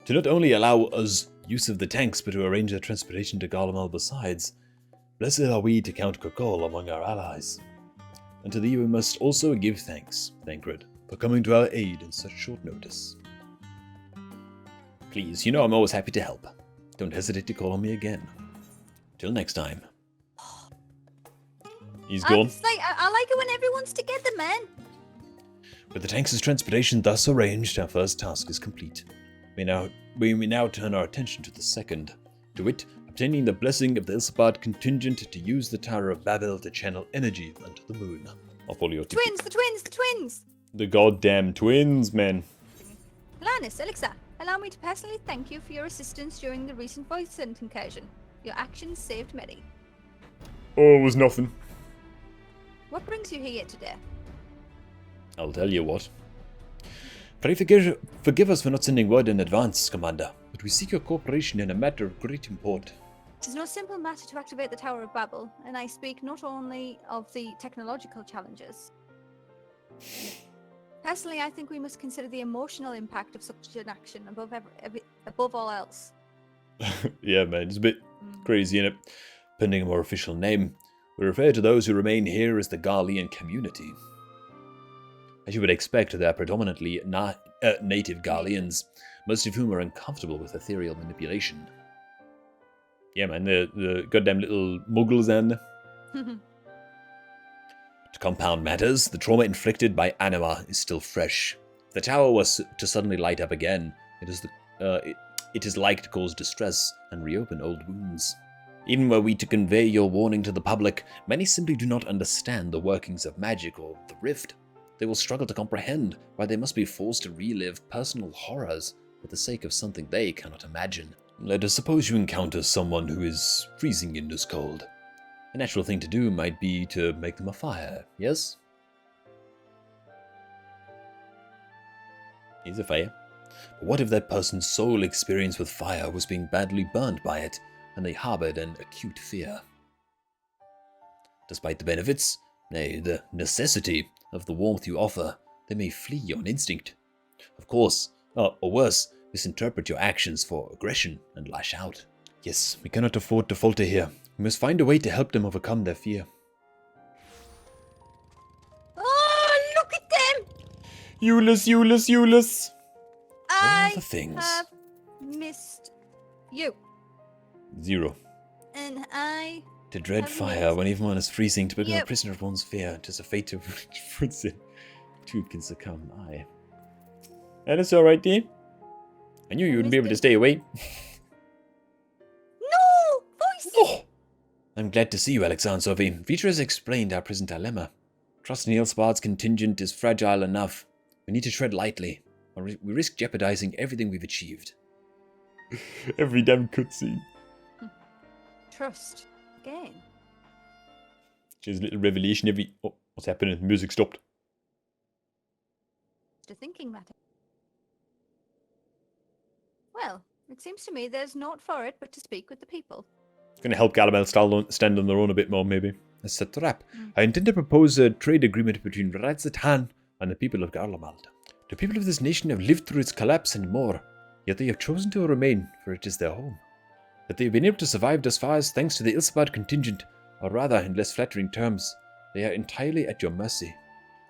to not only allow us use of the tanks, but to arrange their transportation to Garlemald besides. Blessed are we to count Kokol among our allies. And to thee we must also give thanks, Thancred, for coming to our aid in such short notice. Please, you know I'm always happy to help. Don't hesitate to call on me again. Till next time. He's gone. I like it when everyone's together, man. With the tanks' transportation thus arranged, our first task is complete. We may now turn our attention to the second, to wit, obtaining the blessing of the Ilsabard contingent to use the Tower of Babel to channel energy onto the moon. I'll follow your The twins! The goddamn twins, man. Lannis, Alexa, allow me to personally thank you for your assistance during the recent Voicent incursion. Your actions saved many. Oh, it was nothing. What brings you here today? I'll tell you what. Pray forgive us for not sending word in advance, Commander, but we seek your cooperation in a matter of great import. It is no simple matter to activate the Tower of Babel, and I speak not only of the technological challenges. Personally, I think we must consider the emotional impact of such an action above all else. Yeah, man, it's a bit crazy, innit? Pending a more official name, we refer to those who remain here as the Garlean community. As you would expect, they are predominantly native Garleans, most of whom are uncomfortable with ethereal manipulation. Yeah, man, the goddamn little muggles and... To compound matters, the trauma inflicted by Anima is still fresh. If the tower was to suddenly light up again, it is like to cause distress and reopen old wounds. Even were we to convey your warning to the public, many simply do not understand the workings of magic or the rift. They will struggle to comprehend why they must be forced to relive personal horrors for the sake of something they cannot imagine. Let us suppose you encounter someone who is freezing in this cold. A natural thing to do might be to make them a fire, yes? He's a fire. But what if that person's sole experience with fire was being badly burned by it, and they harbored an acute fear? Despite the benefits, nay, the necessity of the warmth you offer, they may flee on instinct. Of course, or worse, misinterpret your actions for aggression and lash out. Yes, we cannot afford to falter here. We must find a way to help them overcome their fear. Oh, look at them! Euless! I the things. have missed you. 0. And I... To dread have fire missed when even one is freezing, to become a you. prisoner of one's fear, 'tis a fate to which fruits it. Two can succumb, aye. And it's alright, dear. I knew you wouldn't be able to stay away. No! Voice! Oh! I'm glad to see you, Alexander Sophie. Vitra has explained our present dilemma. Trust Nielsbard's contingent is fragile enough. We need to tread lightly, or we risk jeopardizing everything we've achieved. Every damn cutscene. Trust. Again. Just a little revelation every... Oh, what's happening? The music stopped. The thinking matter. Well, it seems to me there's naught for it but to speak with the people. It's going to help Galamel stand on their own a bit more, maybe. As set the trap. I intend to propose a trade agreement between Radzatan and the people of Garlemald. The people of this nation have lived through its collapse and more, yet they have chosen to remain, for it is their home. That they have been able to survive thus far is thanks to the Ilsabard contingent, or rather, in less flattering terms, they are entirely at your mercy.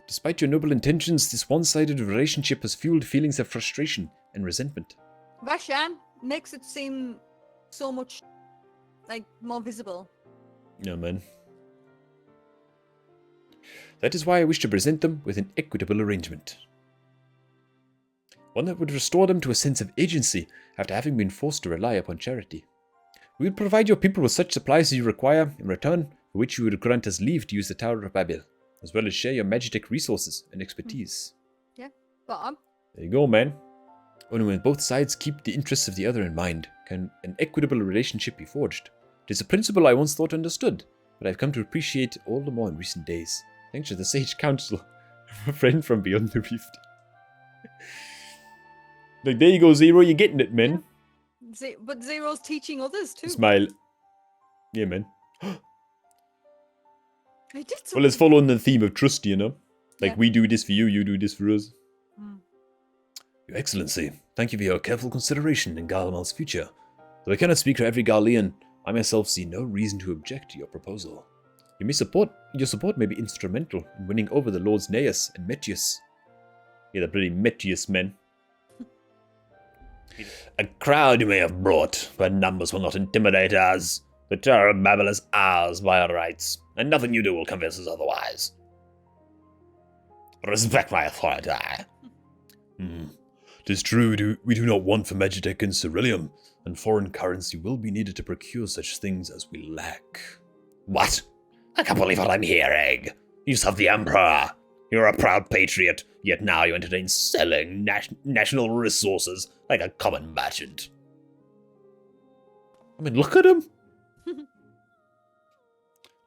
Despite your noble intentions, this one-sided relationship has fueled feelings of frustration and resentment. Vashan makes it seem so much, more visible. No, man. That is why I wish to present them with an equitable arrangement. One that would restore them to a sense of agency after having been forced to rely upon charity. We would provide your people with such supplies as you require, in return for which you would grant us leave to use the Tower of Babel, as well as share your Magitech resources and expertise. Yeah, but there you go, man. Only when both sides keep the interests of the other in mind can an equitable relationship be forged. It is a principle I once thought understood, but I've come to appreciate all the more in recent days, thanks to the sage counsel of a friend from beyond the rift. Like, there you go, Zero, you're getting it, man. But Zero's teaching others too. Smile. Yeah, man. I did something. Well, let's follow on the theme of trust, you know? Like, Yeah. we do this for you, you do this for us. Your Excellency, thank you for your careful consideration in Garlemal's future. Though I cannot speak for every Garlean, I myself see no reason to object to your proposal. Your support may be instrumental in winning over the Lords Neus and Metius. Yeah, the bloody Metius men. A crowd you may have brought, but numbers will not intimidate us. The Tower of Babel is ours by our rights, and nothing you do will convince us otherwise. Respect my authority. Tis true, we do not want for Magitech and Ceruleum, and foreign currency will be needed to procure such things as we lack. What? I can't believe what I'm hearing. You serve the Emperor. You're a proud patriot, yet now you entertain selling national resources like a common merchant. I mean, look at him.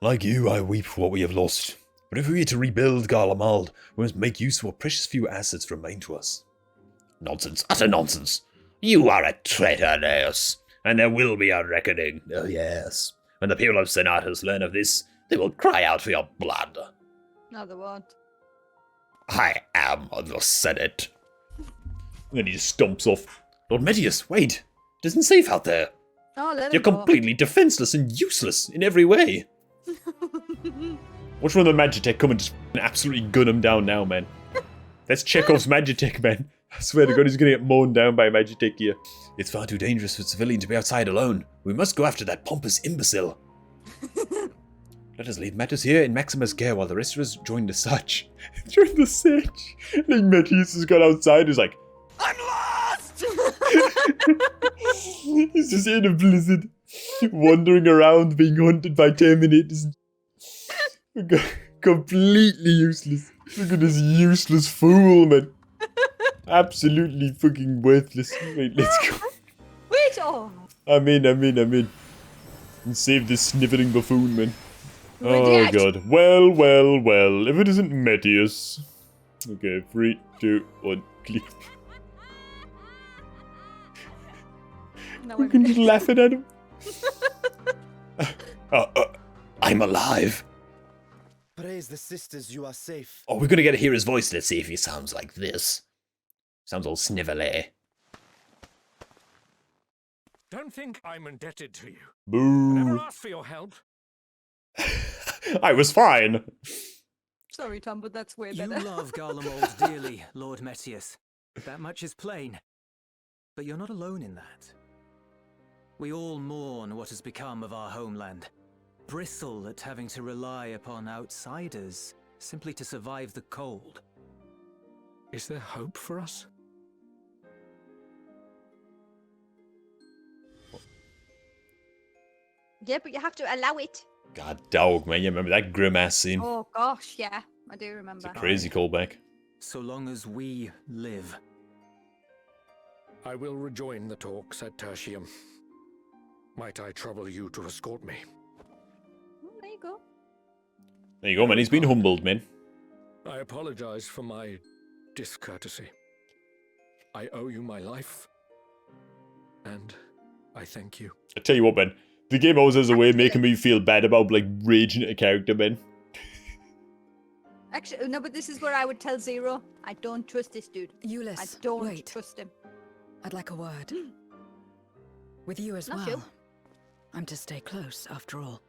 Like you, I weep for what we have lost. But if we are to rebuild Garlemald, we must make use of what precious few assets remain to us. Nonsense, utter nonsense. You are a traitor, Neus, and there will be a reckoning. Oh yes. When the people of Senatus learn of this, they will cry out for your blood. No, they won't. I am the Senate. And then he just stomps off. Lord Metius, wait. It isn't safe out there. Oh, let You're him go. completely defenseless and useless in every way. Watch one of the Magitech come and just absolutely gun him down now, man. That's Chekhov's Magitech, man. I swear to God, he's gonna get mown down by Magitech here. It's far too dangerous for a civilian to be outside alone. We must go after that pompous imbecile. Let us leave Metius here in Maximus' care while the rest of us join the search. Join the search. I think Metius has gone outside. He's like, I'm lost! He's just in a blizzard, wandering around, being hunted by Terminators. Completely useless. Look at this useless fool, man. Absolutely fucking worthless. Wait, let's go. Wait, oh. I'm in. And save this sniveling buffoon, man. Oh god. Well. If it isn't Metius. Okay, 3, 2, 1, click. No, You can just laughing at him. I'm alive. Praise the sisters, you are safe. Oh, we're gonna get to hear his voice. Let's see if he sounds like this. Sounds all snivelly. Don't think I'm indebted to you. Boo. Never asked for your help. I was fine. Sorry, Tom, but that's way You better. love Garlemald dearly, Lord Metius. That much is plain. But you're not alone in that. We all mourn what has become of our homeland. Bristle at having to rely upon outsiders simply to survive the cold. Is there hope for us? Yeah, but you have to allow it. God dog, man. You remember that grim ass scene? Oh gosh, yeah, I do remember. It's a crazy callback. So long as we live. I will rejoin the talks at Tertium. Might I trouble you to escort me? Oh, there you go. There you go, man. He's been humbled, man. I apologize for my discourtesy. I owe you my life. And I thank you. I tell you what, man. The game always has a way of making me feel bad about, like, raging at a character, man. Actually, no, but this is where I would tell Zero, I don't trust this dude. Euless, I don't wait. trust him. I'd like a word. With you as Not well. you. I'm to stay close, after all.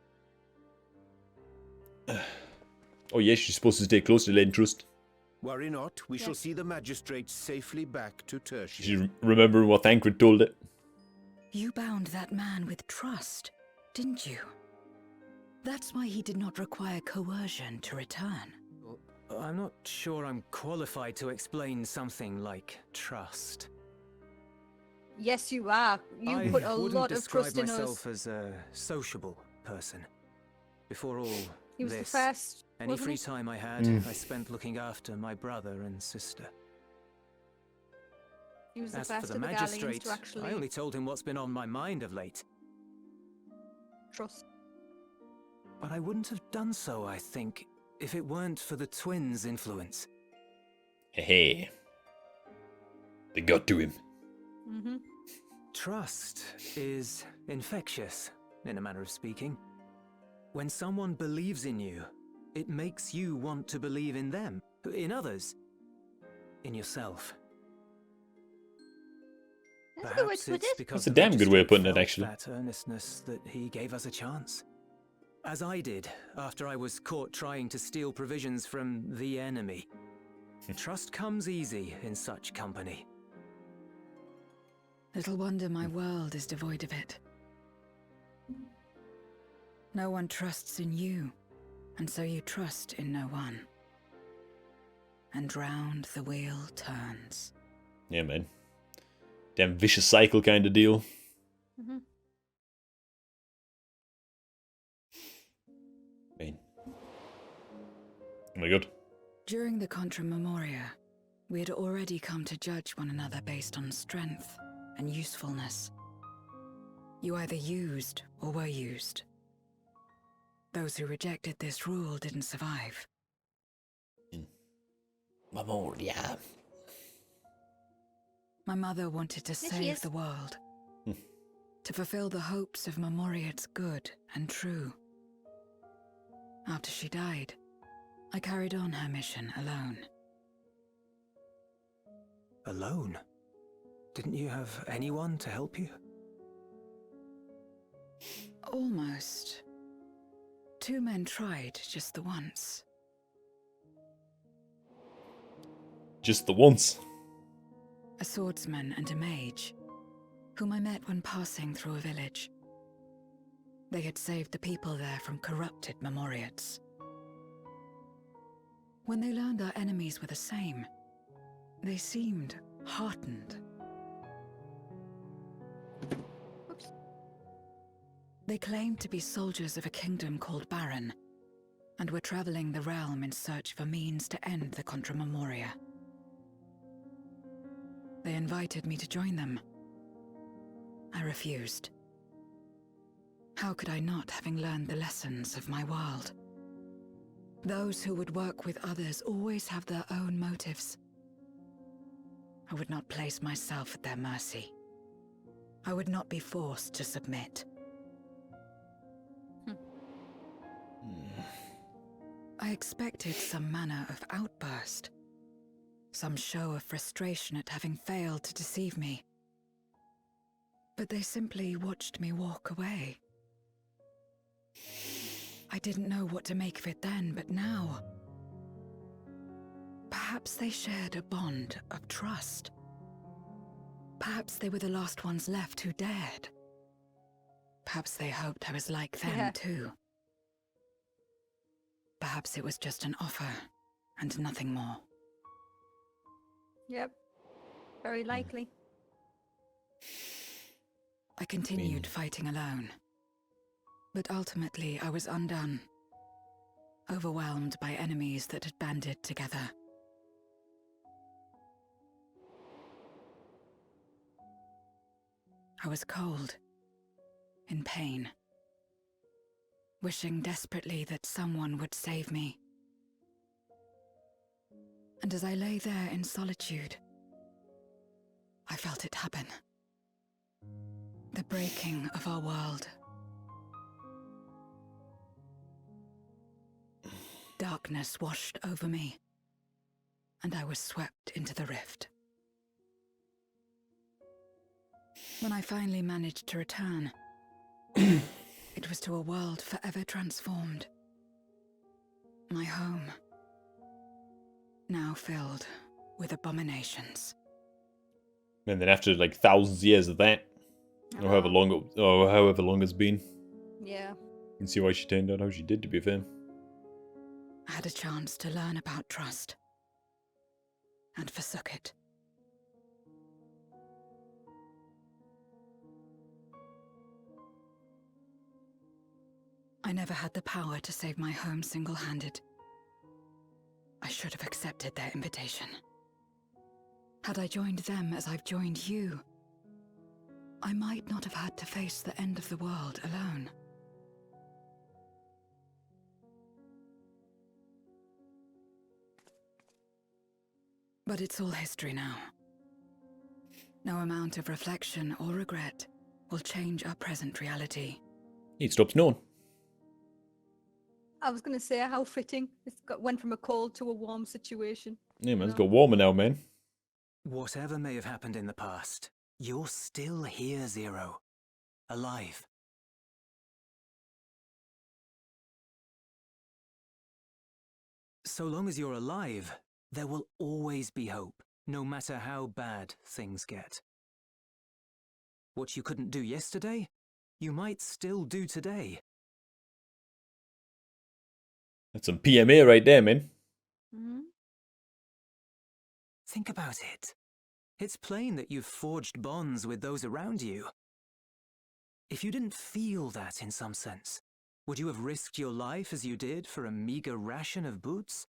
Oh, yes, she's supposed to stay close to Len Trust. Worry not, we Yeah. shall see the magistrate safely back to Tertium. She's remembering what Thancred told it. You bound that man with trust, didn't you? That's why he did not require coercion to return. I'm not sure I'm qualified to explain something like trust. Yes, you are. You I put a wouldn't lot of describe trust in myself us. as a sociable person. Before all He was this, the first. any wasn't free he? time I had, I spent looking after my brother and sister. He was the As first for of the the Galleons magistrate, to actually I only told him what's been on my mind of late. trust. But I wouldn't have done so, I think, if it weren't for the twins' influence. Hey. They got to him. Mm-hmm. Trust is infectious, in a manner of speaking. When someone believes in you, it makes you want to believe in them, in others, in yourself. That's a good way to Perhaps put it's it. because That's a the damn good way of magistrate putting it, felt actually. that earnestness that he gave us a chance. As I did after I was caught trying to steal provisions from the enemy. Trust comes easy in such company. Little wonder my world is devoid of it. No one trusts in you, and so you trust in no one. And round the wheel turns. Yeah, man. Damn vicious cycle kind of deal. Mm-hmm. Man. Oh my god. During the Contra Memoria, we had already come to judge one another based on strength and usefulness. You either used or were used. Those who rejected this rule didn't survive. Memoria. My mother wanted to she save is. the world. To fulfill the hopes of Memoria's good and true. After she died, I carried on her mission alone. Alone? Didn't you have anyone to help you? Almost. 2 men tried just the once. Just the once. A swordsman and a mage, whom I met when passing through a village. They had saved the people there from corrupted Memoriates. When they learned our enemies were the same, they seemed heartened. Oops. They claimed to be soldiers of a kingdom called Baron, and were traveling the realm in search for means to end the Contra Memoria. They invited me to join them. I refused. How could I not, having learned the lessons of my world? Those who would work with others always have their own motives. I would not place myself at their mercy. I would not be forced to submit. I expected some manner of outburst. Some show of frustration at having failed to deceive me. But they simply watched me walk away. I didn't know what to make of it then, but now... Perhaps they shared a bond of trust. Perhaps they were the last ones left who dared. Perhaps they hoped I was like them too. Perhaps it was just an offer, and nothing more. Yep. Very likely. I continued fighting alone. But ultimately I was undone. Overwhelmed by enemies that had banded together. I was cold. In pain. Wishing desperately that someone would save me. And as I lay there in solitude, I felt it happen. The breaking of our world. Darkness washed over me, and I was swept into the rift. When I finally managed to return, it was to a world forever transformed. My home, now filled with abominations. And then after like thousands of years of that, or however long it's been, Yeah. you can see why she turned out how she did, to be fair. I had a chance to learn about trust, and forsook it. I never had the power to save my home single-handed. I should have accepted their invitation. Had I joined them as I've joined you, I might not have had to face the end of the world alone. But it's all history now. No amount of reflection or regret will change our present reality. It stops knowing. I was going to say how fitting. Went from a cold to a warm situation. Yeah, man, it's got warmer now, man. Whatever may have happened in the past, you're still here, Zero. Alive. So long as you're alive, there will always be hope, no matter how bad things get. What you couldn't do yesterday, you might still do today. That's some PMA right there, man. Mm-hmm. Think about it. It's plain that you've forged bonds with those around you. If you didn't feel that in some sense, would you have risked your life as you did for a meager ration of boots?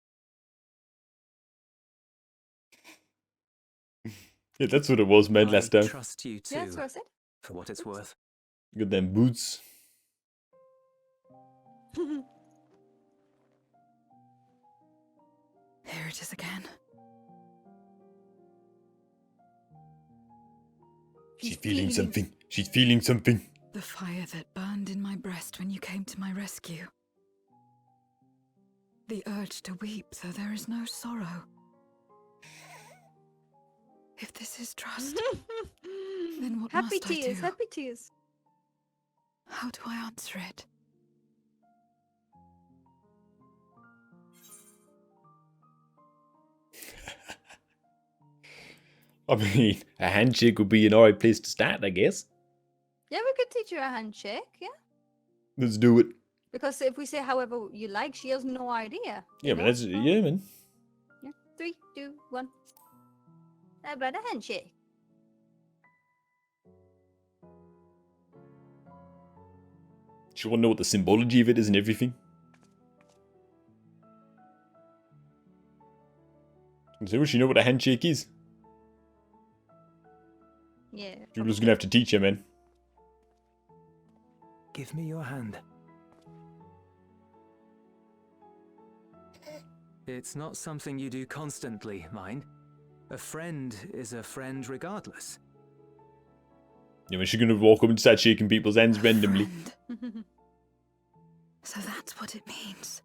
Yeah, that's what it was, man, I last time. trust you too, Yeah, that's what I said. for what it's worth. Got them boots. Here it is again. She's feeling something. She's feeling something. The fire that burned in my breast when you came to my rescue. The urge to weep, though there is no sorrow. If this is trust, then what Happy must I tears, do? happy tears. How do I answer it? I mean, a handshake would be an alright place to start, I guess. Yeah, we could teach her a handshake, yeah? Let's do it. Because if we say however you like, she has no idea. Yeah, man, that's, yeah, man. Yeah. 3, 2, 1. How about a handshake? She want to know what the symbology of it is and everything. So she know what a handshake is. Yeah. Jules gonna have to teach her, man. Give me your hand. It's not something you do constantly, mind. A friend is a friend regardless. Yeah, man, she's gonna walk up and start shaking people's hands randomly. Friend. So that's what it means.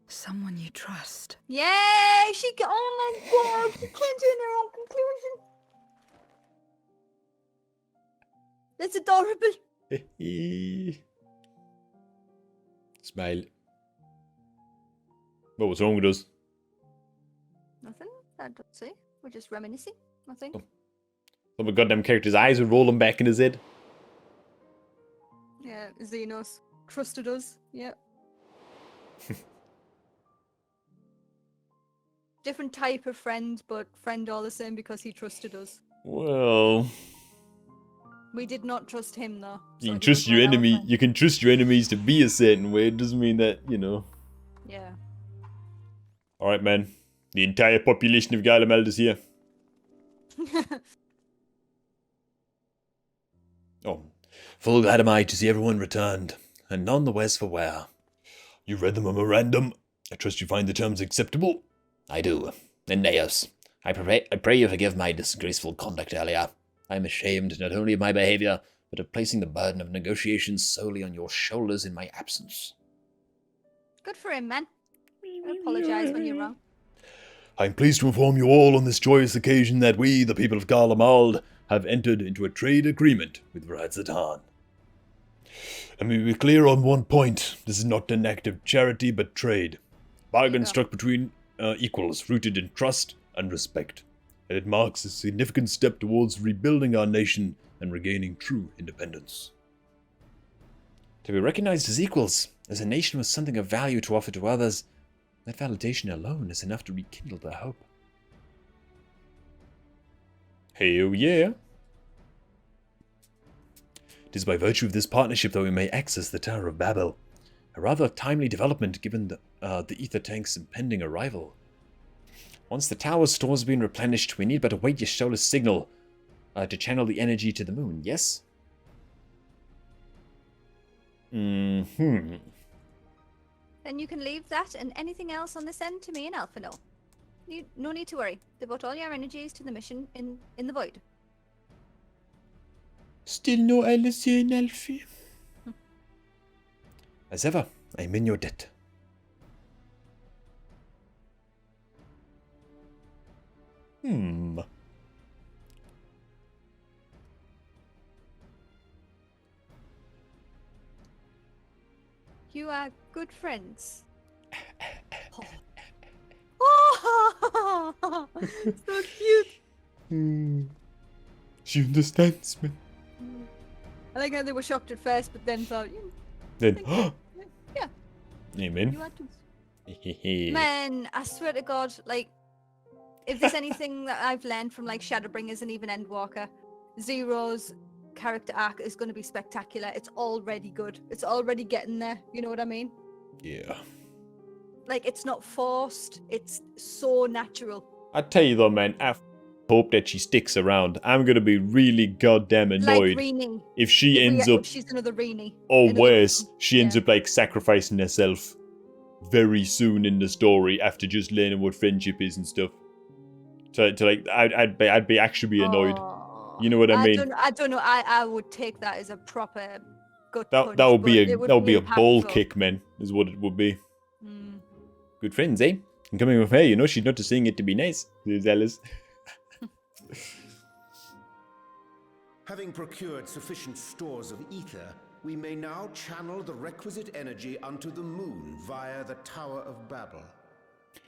Someone you trust. Yay! She can. Oh my god! She came to her own conclusion. That's adorable. Smile. Well, what's wrong with us? Nothing. I don't say. We're just reminiscing. Nothing. Oh. Some of the goddamn character's eyes are rolling back in his head. Yeah, Xenos trusted us. Yep. Different type of friend, but friend all the same because he trusted us. Well, We did not trust him though. you so can he trust was your not our enemy. friend. You can trust your enemies to be a certain way. It doesn't mean that, you know. Yeah. Alright, man. The entire population of Garlemald is here. Oh. Full glad am I to see everyone returned, and none the worse for wear. You read the memorandum. I trust you find the terms acceptable? I do. Aeneas, I pray you forgive my disgraceful conduct earlier. I am ashamed not only of my behavior, but of placing the burden of negotiations solely on your shoulders in my absence. Good for him, man. Apologize when you're wrong. I am pleased to inform you all on this joyous occasion that we, the people of Garlemald, have entered into a trade agreement with Radzatan. Let me be clear on one point. This is not an act of charity, but trade. Bargain struck between equals, rooted in trust and respect. And it marks a significant step towards rebuilding our nation and regaining true independence. To be recognized as equals, as a nation with something of value to offer to others, that validation alone is enough to rekindle their hope. Hell yeah! It is by virtue of this partnership that we may access the Tower of Babel. A rather timely development given the ether tank's impending arrival. Once the tower's stores have been replenished, we need but await Yashtola's signal to channel the energy to the moon, yes? Mm-hmm. Then you can leave that and anything else on this end to me and Alpha know. No need to worry. Devote all your energies to the mission in the void. Still no LSC in Alfie. As ever, I am in your debt. You are good friends. Oh, so cute. She understands me. I like how they were shocked at first, but then thought, Then, yeah, amen. you are too. Man, I swear to God, like, if there's anything that I've learned from like Shadowbringers and even Endwalker, Zero's character arc is going to be spectacular. It's already good. It's already getting there. You know what I mean? Yeah. Like, it's not forced. It's so natural. I tell you though, man, I hope that she sticks around. I'm gonna be really goddamn Like annoyed Reenie. if she ends If up, she's another Reenie. or in another worse, film. she ends Yeah. up like sacrificing herself very soon in the story after just learning what friendship is and stuff. To like, I'd be actually be annoyed. Oh, You know what I mean? I don't know. I would take that as a proper gut That punch. would be but a it that would be a ball impactful. kick, man. Is what it would be. Mm. Good friends, eh? And coming with her, you know, she's not just saying it to be nice. Says Alice. Having procured sufficient stores of ether, we may now channel the requisite energy unto the moon via the Tower of Babel.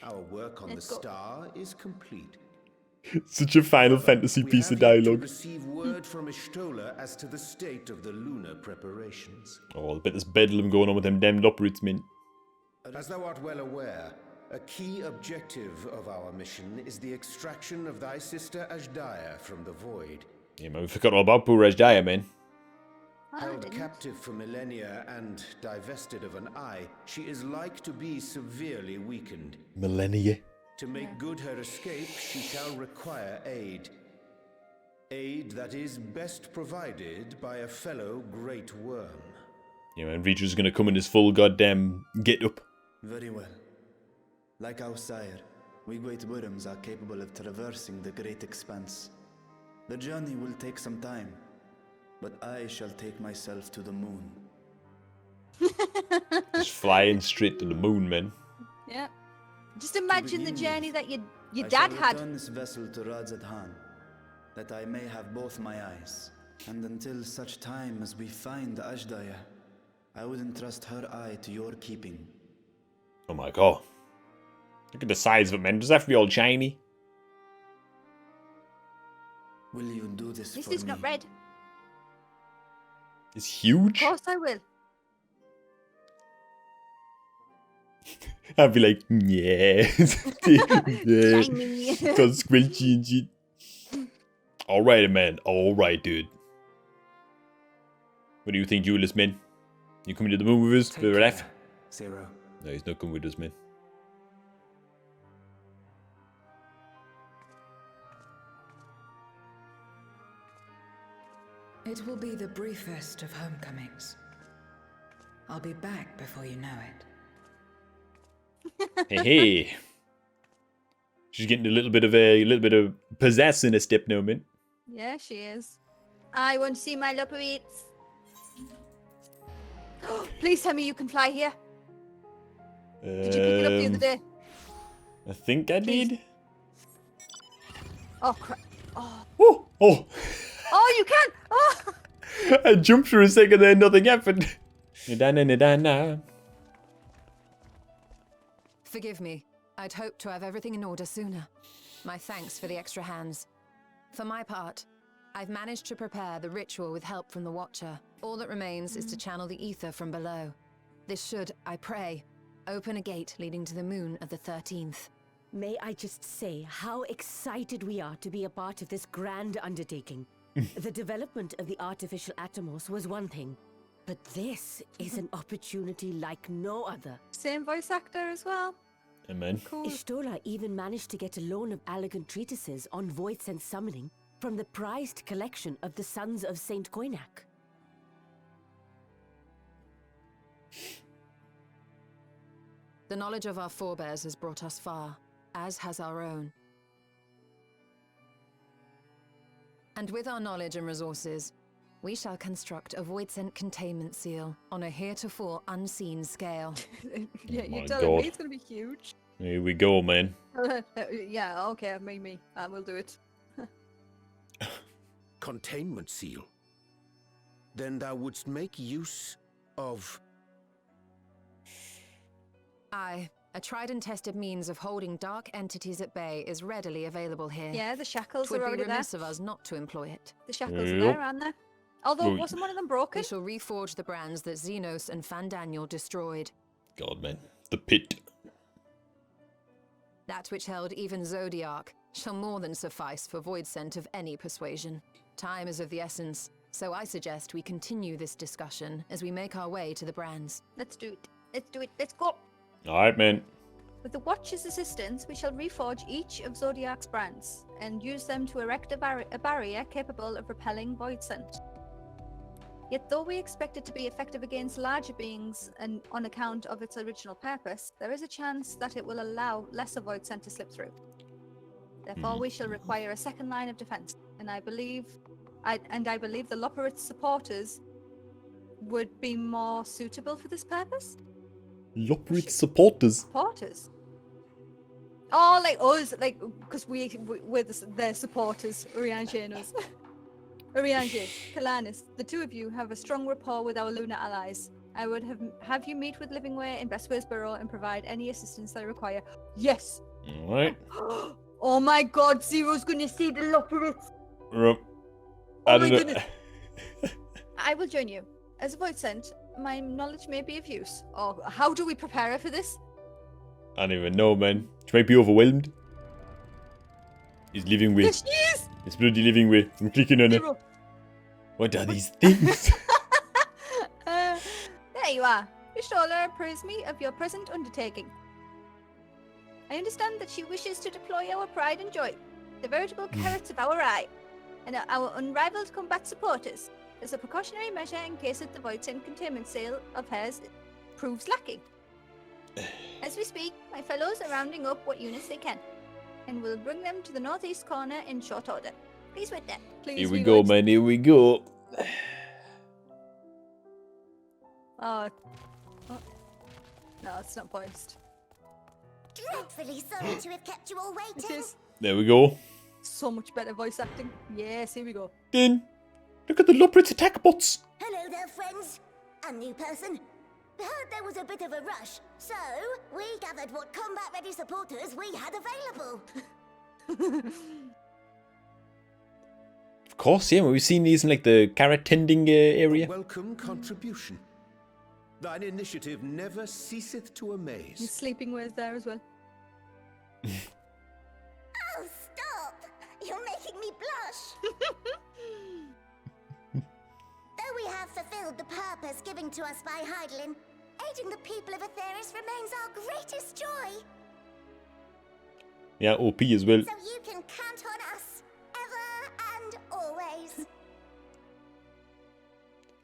Our work on Let's the go. star is complete. Such a Final However, Fantasy we piece have of yet to dialogue. receive word from Estrada as to the state of the lunar preparations. Oh, I bet there's bedlam going on with them damned uproots, man. As thou art well aware, a key objective of our mission is the extraction of thy sister Ashdaya from the void. Yeah, man, we forgot all about poor Ashdaya, man. I Held didn't. captive for millennia and divested of an eye, she is like to be severely weakened. Millennia. To make good her escape, she shall require aid. Aid that is best provided by a fellow great worm. Yeah, man, Reacher's gonna come in his full goddamn get-up. Very well. Like our sire, we great worms are capable of traversing the great expanse. The journey will take some time, but I shall take myself to the moon. Just flying straight to the moon, man. Yeah. Just imagine the begin journey with, that your I dad shall had. return this vessel to Radzadhan, that I may have both my eyes. And until such time as we find Ashdaya, I would entrust her eye to your keeping. Oh my god. Look at the size of it, man. Does that have to be all shiny? Will you do this This for is me? not red. It's Of huge. course I will. I'd be like, yeah. Yeah. Shiny. It's all squelchy and shit. Alright, man. Alright, dude. What do you think, Julius, man? You coming to the moon with us? Take To the left? care, Zero. No, he's not coming with us, man. It will be the briefest of homecomings. I'll be back before you know it. Hey, hey. She's getting a little bit of possess in a step now, man. Yeah, she is. I want to see my Lopoeats. Please tell me you can fly here. Did you pick it up the other day? I think I Please. did. Oh, crap. Oh. Oh, oh. Oh, you can! Oh! I jumped for a second there, nothing happened. Nidana. Forgive me. I'd hoped to have everything in order sooner. My thanks for the extra hands. For my part, I've managed to prepare the ritual with help from the Watcher. All that remains is to channel the ether from below. This should, I pray, open a gate leading to the moon of the 13th. May I just say how excited we are to be a part of this grand undertaking. The development of the artificial atomos was one thing, but this is an opportunity like no other. Same voice actor as well. Amen. Cool. Ishtola even managed to get a loan of elegant treatises on voice and summoning from the prized collection of the Sons of Saint Koinak. The knowledge of our forebears has brought us far, as has our own. And with our knowledge and resources, we shall construct a void-sent containment seal on a heretofore unseen scale. Yeah, my you're telling God. me it's gonna be huge. Here we go, man. Yeah, okay, me. We'll do it. Containment seal. Then thou wouldst make use of Aye. A tried and tested means of holding dark entities at bay is readily available here. Yeah, the shackles Twould are be already there. remiss of us not to employ it. The shackles are Yep. there, aren't there? Although, Well, wasn't one of them broken? We shall reforge the brands that Xenos and Fandaniel destroyed. God, man. The pit. That which held even Zodiac shall more than suffice for void scent of any persuasion. Time is of the essence, so I suggest we continue this discussion as we make our way to the brands. Let's do it. Let's do it. Let's go. Alright, man. With the Watch's assistance, we shall reforge each of Zodiac's brands and use them to erect a barrier capable of repelling void scent. Yet though we expect it to be effective against larger beings and on account of its original purpose, there is a chance that it will allow lesser void scent to slip through. Therefore, we shall require a second line of defense, and I believe the Loperit's supporters would be more suitable for this purpose. Loperit supporters. Supporters. Oh, like us, like, because we're their supporters, Urianger knows. Urianger, Kalanis, the two of you have a strong rapport with our lunar allies. I would have you meet with Livingway in Bestware's Burrow and provide any assistance they require. Yes! Alright. Oh my god, Zero's gonna see the Loperits! I Oh don't my know. goodness. I will join you. As a void scent, my knowledge may be of use. Or how do we prepare her for this? I don't even know, man. She might be overwhelmed. He's living with. Yes, she is! It's bloody living with. I'm clicking on it. Zero. What are these things? There you are. Estrada appraise me of your present undertaking. I understand that she wishes to deploy our pride and joy, the veritable carrots of our eye, and our unrivaled combat supporters, as a precautionary measure in case that the void scent containment sale of hers proves lacking. As we speak, my fellows are rounding up what units they can, and will bring them to the northeast corner in short order. Please wait there. Please. Here we be go, void. man. Here we go. Oh. No, it's not poised. Dreadfully sorry to have kept you all It waiting. is There we go. so much better voice acting. Yes, here we go. Then, look at the Loperit's attack bots. Hello there, friends. A new person. Heard there was a bit of a rush, so we gathered what combat-ready supporters we had available. Of course, yeah. We've seen these in like the carrot tending area. Welcome contribution. Thine initiative never ceaseth to His amaze. sleeping ways there as well. Oh, stop! You're making me blush. Though we have fulfilled the purpose given to us by Heidelin, aiding the people of Aetheris remains our greatest joy. Yeah, OP as well. So you can count on us, ever and always.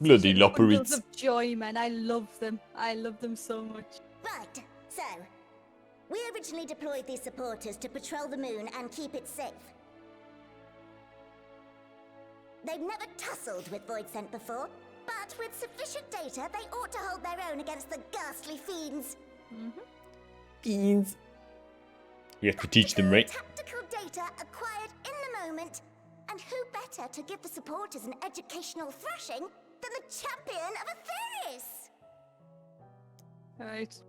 Bloody Bundles Loperit's. of joy, man. I love them. I love them so much. Right, so we originally deployed these supporters to patrol the moon and keep it safe. They've never tussled with void scent before, but with sufficient data, they ought to hold their own against the ghastly fiends. Fiends. We have to teach them, right? Tactical data acquired in the moment, and who better to give the supporters an educational thrashing than the champion of Aetheris? Alright.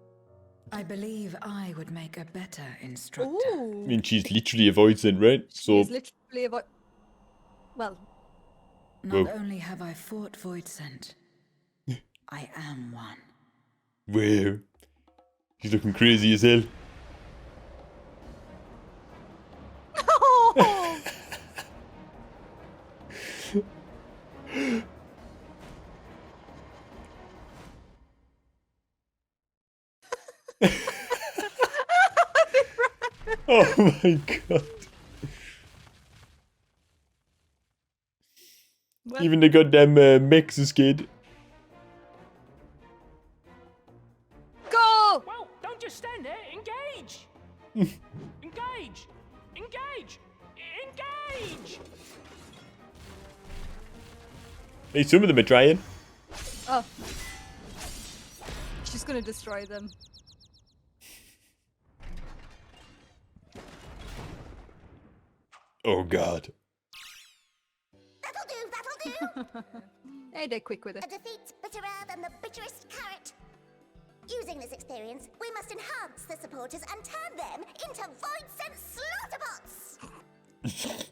I believe I would make a better instructor. I Ooh. mean, she's literally a void scent, right? So, She's literally a well, Not Whoa. only have I fought Void Scent, I am one. where? She's looking crazy as hell. Oh my god. well, Even the goddamn mechs is scared. go! Well, don't just stand there. Engage! Engage! Engage! Engage! Hey, some of them are trying. Oh. She's gonna destroy them. Oh god. That'll do! Hey, they're quick with it. A defeat's bitterer than the bitterest carrot. Using this experience, we must enhance the supporters and turn them into void-sense slaughterbots!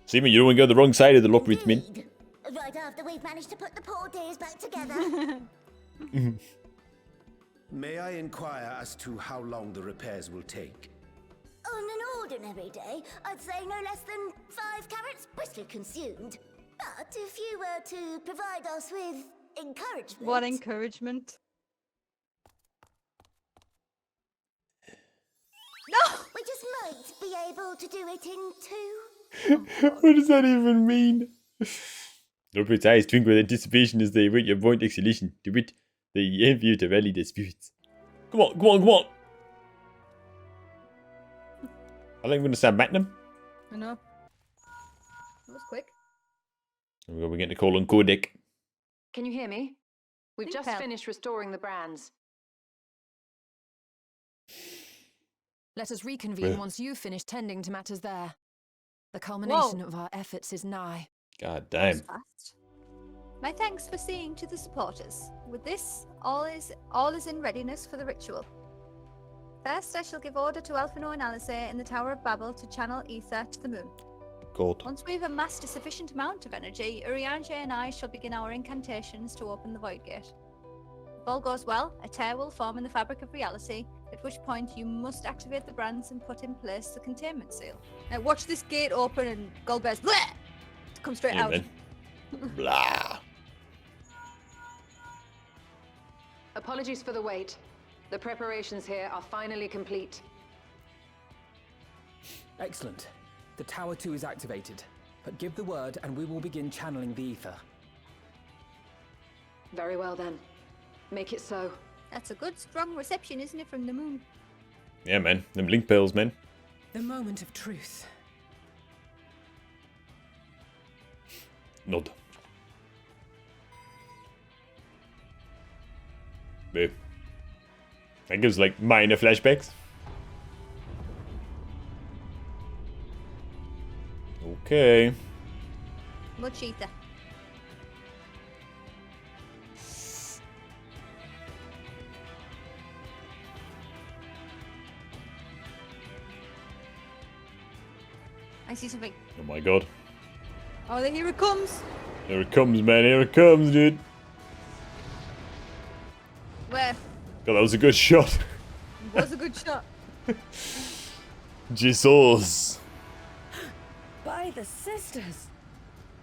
See me, you don't want to go the wrong side of the lock with me. Indeed. Right after we've managed to put the poor dears back together. May I inquire as to how long the repairs will take? On an ordinary day, I'd say no less than 5 carrots briskly consumed. But if you were to provide us with encouragement... What encouragement? No! We just might be able to do it in 2. What does that even mean? Don't put eyes twink with anticipation as they await your point exhalation. To wit, the aim for you to rally the spirits. Come on, come on, come on! I think I'm going to start batting them. I know. That was quick. We're getting a call on Codec. Can you hear me? We've Think just Pal. finished restoring the brands. Let us reconvene once you've finished tending to matters there. The culmination of our efforts is nigh. God That damn. was fast. My thanks for seeing to the supporters. With this, all is in readiness for the ritual. First, I shall give order to Elfinor and Alice in the Tower of Babel to channel ether to the moon. God. Once we've amassed a sufficient amount of energy, Urianger and I shall begin our incantations to open the Void Gate. If all goes well, a tear will form in the fabric of reality, at which point you must activate the brands and put in place the containment seal. Now watch this gate open and Golbez come straight out. Amen. Blah. Apologies for the wait. The preparations here are finally complete. Excellent. The Tower 2 is activated. But give the word and we will begin channeling the ether. Very well then. Make it so. That's a good, strong reception, isn't it, from the moon? Yeah, man. Them link pearls, man. The moment of truth. Nod. Boo. That gives, like, minor flashbacks. Okay. Much ether. I see something. Oh my god. Oh, here it comes. Here it comes, man. Here it comes, dude. Where? God, that was a good shot. It was a good shot. Jesus. By the sisters.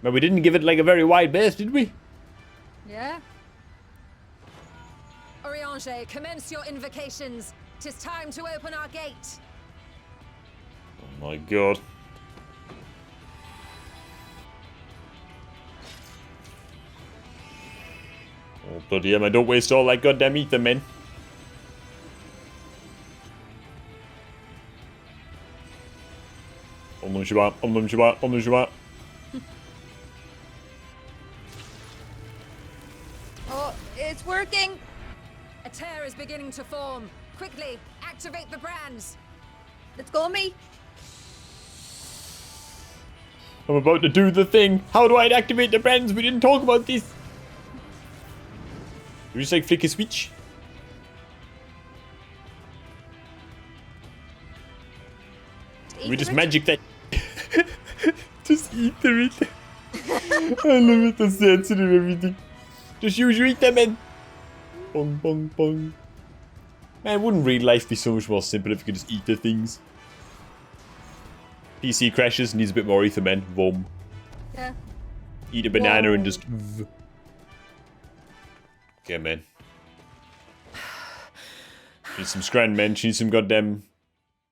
Man, we didn't give it, like, a very wide base, did we? Yeah. Urianger, commence your invocations. 'Tis time to open our gate. Oh my god. Oh, bloody hell, man. Don't waste all that goddamn ether, man. Om Nam Shivaya, Om Nam Shivaya, Om Nam Shivaya. Oh, it's working. A tear is beginning to form. Quickly, activate the brands. Let's go, me. I'm about to do the thing. How do I activate the brands? We didn't talk about this. You just like flick a switch. We just magic that. Just ether it. I love it, the sensitive everything. Just use your ether, man. Bong, bong, bong. Man, wouldn't real life be so much more simple if you could just ether things? PC crashes, needs a bit more ether, man. Vom. Yeah. Eat a banana Whoa. and just. Okay, man. She needs some scran, man. She needs some goddamn.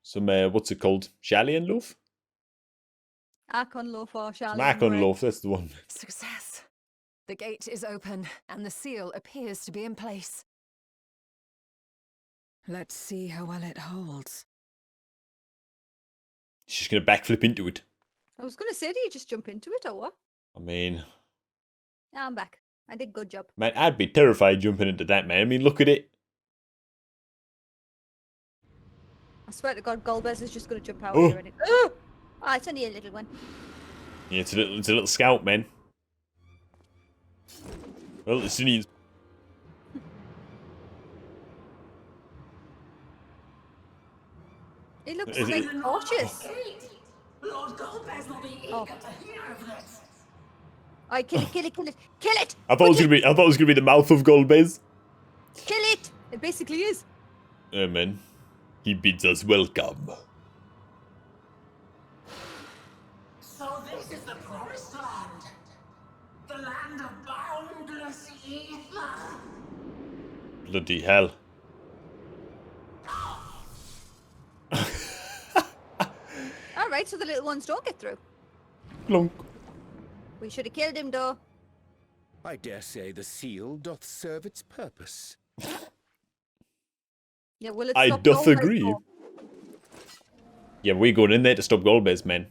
Some, what's it called? Shallion loaf? Archon loaf or Charlotte. Macon loaf, that's the one. Success. The gate is open, and the seal appears to be in place. Let's see how well it holds. She's gonna backflip into it. I was going to say, do you just jump into it or what? I mean, Yeah, I'm back. I did a good job. man, I'd be terrified jumping into that, man. I mean, look at it. I swear to God, Golbez is just going to jump out Oh. here. And oh! Oh, it's only a little one. Yeah, it's a little scout, man. Well, the Sinians. He looks Is like it- cautious. Lord Golbez will be eager Oh. to hear of this. Alright, kill it, kill it, kill it, kill it! I thought it was gonna be the mouth of Golbez. Kill it! It basically is. Man, he bids us welcome. So this is the promised land. The land of boundless ether. Bloody hell. Alright, so the little ones don't get through. Clunk. We should have killed him though. I dare say the seal doth serve its purpose. Yeah, will it I stop doth Golbez, agree. though? Yeah, we're going in there to stop Golbez, man.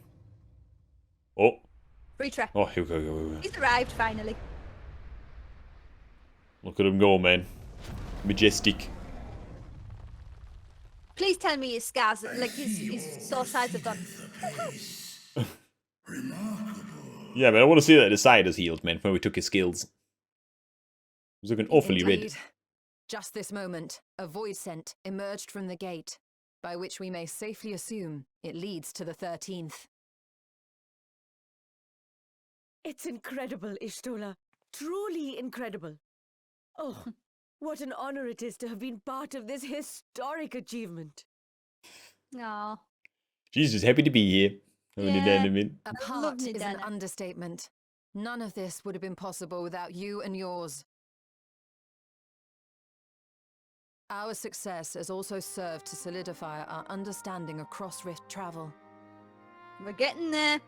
Oh. Free trap. Oh, here we go, here we go. He's arrived finally. Look at him go, man. Majestic. Please tell me his scars, like his sore sides have gone. Yeah, but I want to see that his side is healed, man, when we took his skills. He's looking awfully red. Indeed. Just this moment, a void scent emerged from the gate, by which we may safely assume it leads to the 13th. It's incredible, Ishtola. Truly incredible. Oh, what an honor it is to have been part of this historic achievement. Aw. She's just happy to be here. A part Lovely, is an Dana. understatement. None of this would have been possible without you and yours. Our success has also served to solidify our understanding of cross-rift travel. We're getting there.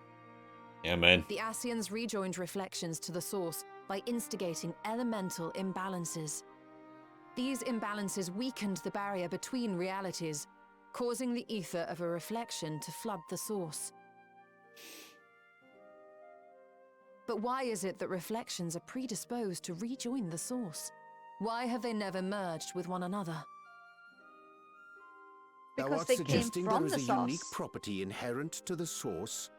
Yeah, man. The Ascians rejoined reflections to the source by instigating elemental imbalances. These imbalances weakened the barrier between realities, causing the ether of a reflection to flood the source. But why is it that reflections are predisposed to rejoin the source? Why have they never merged with one another? Thou Because art they came suggesting there from is the a unique source. property inherent to the source,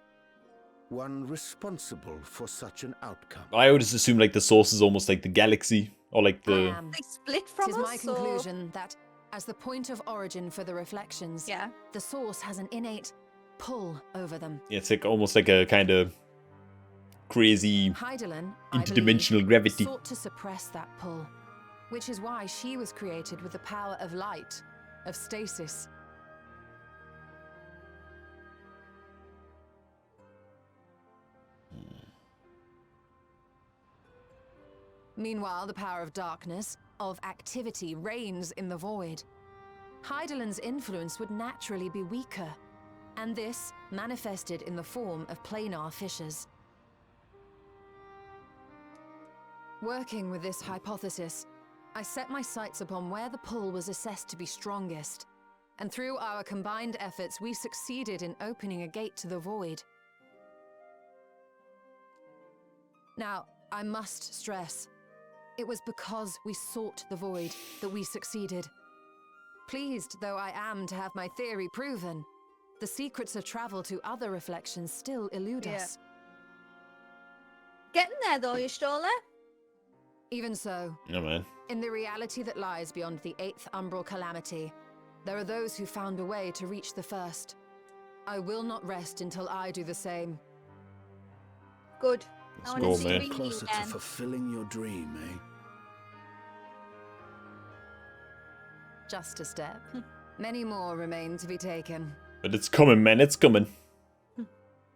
one responsible for such an outcome. I would just assume like the source is almost like the galaxy, or like the. They split from It is us, my so- conclusion that, as the point of origin for the reflections, Yeah. the source has an innate pull over them. Yeah, it's like almost like a kind of crazy Hydaelyn, I interdimensional believe, gravity. sought to suppress that pull, which is why she was created with the power of light, of stasis. Meanwhile, the power of darkness, of activity, reigns in the void. Hydaelyn's influence would naturally be weaker, and this manifested in the form of planar fissures. Working with this hypothesis, I set my sights upon where the pull was assessed to be strongest, and through our combined efforts we succeeded in opening a gate to the void. Now, I must stress, it was because we sought the void that we succeeded. Pleased though I am to have my theory proven, the secrets of travel to other reflections still elude us. Getting there though, Y'shtola. Even so, No, man. in the reality that lies beyond the 8th umbral calamity, there are those who found a way to reach the first. I will not rest until I do the same. Good. Let's I want go, to see man. Rini Closer to again. fulfilling your dream, eh? Just a step. Many more remain to be taken. But it's coming, man. It's coming.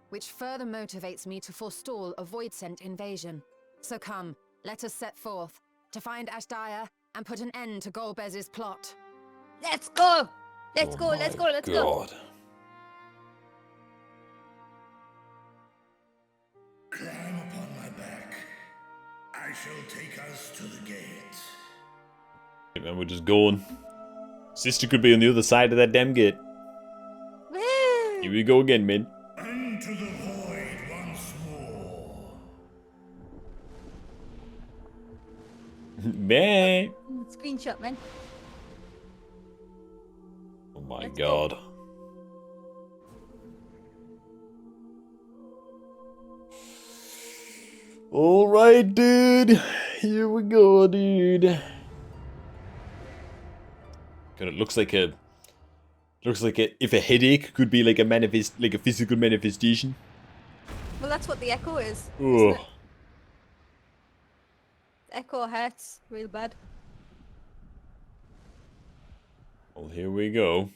Which further motivates me to forestall a void-sent invasion. So come, let us set forth to find Ashdaya and put an end to Golbez's plot. Let's go. Let's Oh go. Let's my go. Let's go. God. Climb upon my back. I shall take us to the gate. Okay, man, we're just going. Sister could be on the other side of that damn gate. Woo! Here we go again, man. Into the void once more. Man. Screenshot, man. Oh my Let's go. God. Alright, dude. Here we go, dude. God, it looks like a Looks like if a headache could be like a physical manifestation. Well, that's what the echo is. Oh. Isn't it? Echo hurts real bad. Well, here we go.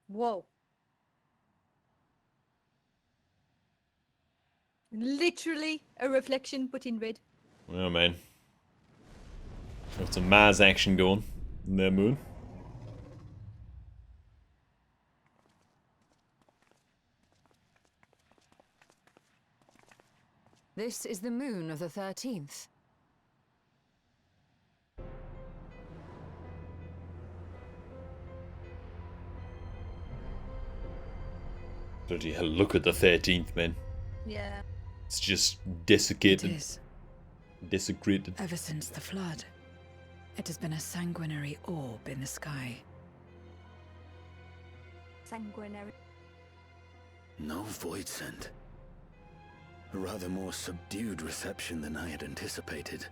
Whoa. Literally a reflection, but in red. Oh man. Got some Mars action going in their moon. This is the moon of the 13th. Bloody hell, look at the 13th, man. Yeah. It's just desiccated. It is. Desecrated. Ever since the flood, it has been a sanguinary orb in the sky. Sanguinary. No void sent. A rather more subdued reception than I had anticipated.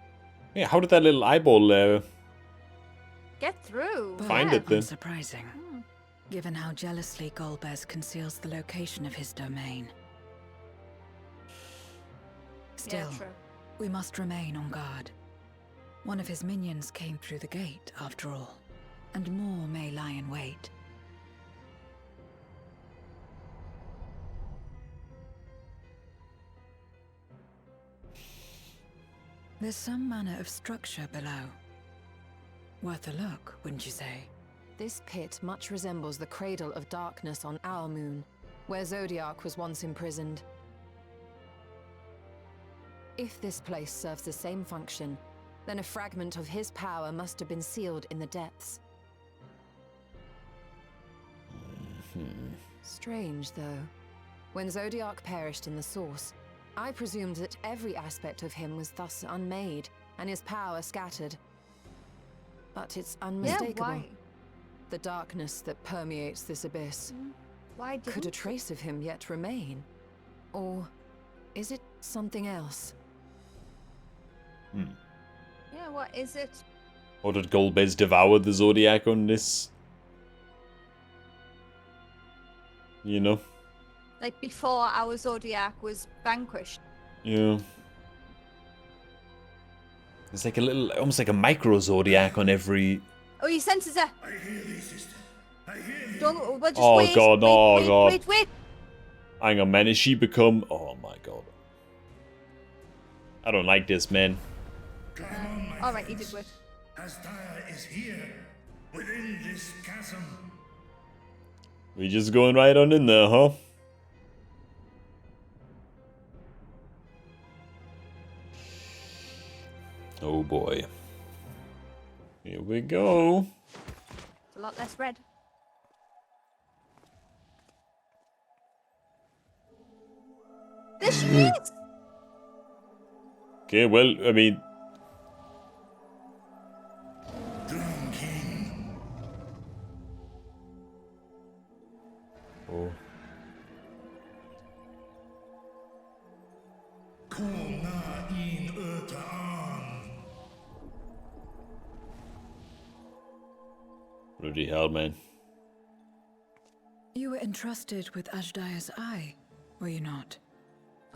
Yeah, how did that little eyeball Get through. find it then? Unsurprising, given how jealously Golbez conceals the location of his domain. Still, Yeah, true. we must remain on guard. One of his minions came through the gate, after all, and more may lie in wait. There's some manner of structure below. Worth a look, wouldn't you say? This pit much resembles the cradle of darkness on our moon, where Zodiac was once imprisoned. If this place serves the same function, then a fragment of his power must have been sealed in the depths. Strange, though. When Zodiac perished in the source, I presumed that every aspect of him was thus unmade, and his power scattered. But it's unmistakable. Yeah, why? The darkness that permeates this abyss. Why Could a didn't trace of him yet remain? Or is it something else? Yeah, what is it? Or did Golbez devour the Zodiac on this? You know? Like before our Zodiac was vanquished. Yeah. It's like a little, almost like a micro Zodiac on every... Oh, he senses her. I hear thee, sister. I hear thee. Don't, well, just Oh wait, god, wait, oh wait, god. Wait, wait. Hang on, man, has she become... Oh my god. I don't like this, man. Come on, my Alright, you did friends. wait. Ashdaya is here, within this chasm. We just going right on in there, huh? Oh boy. Here we go. It's a lot less red. There she is! Okay, well, I mean... Drown King. Oh. Kom na in Ötaan. Bloody hell, man. You were entrusted with Ashdaya's eye, were you not?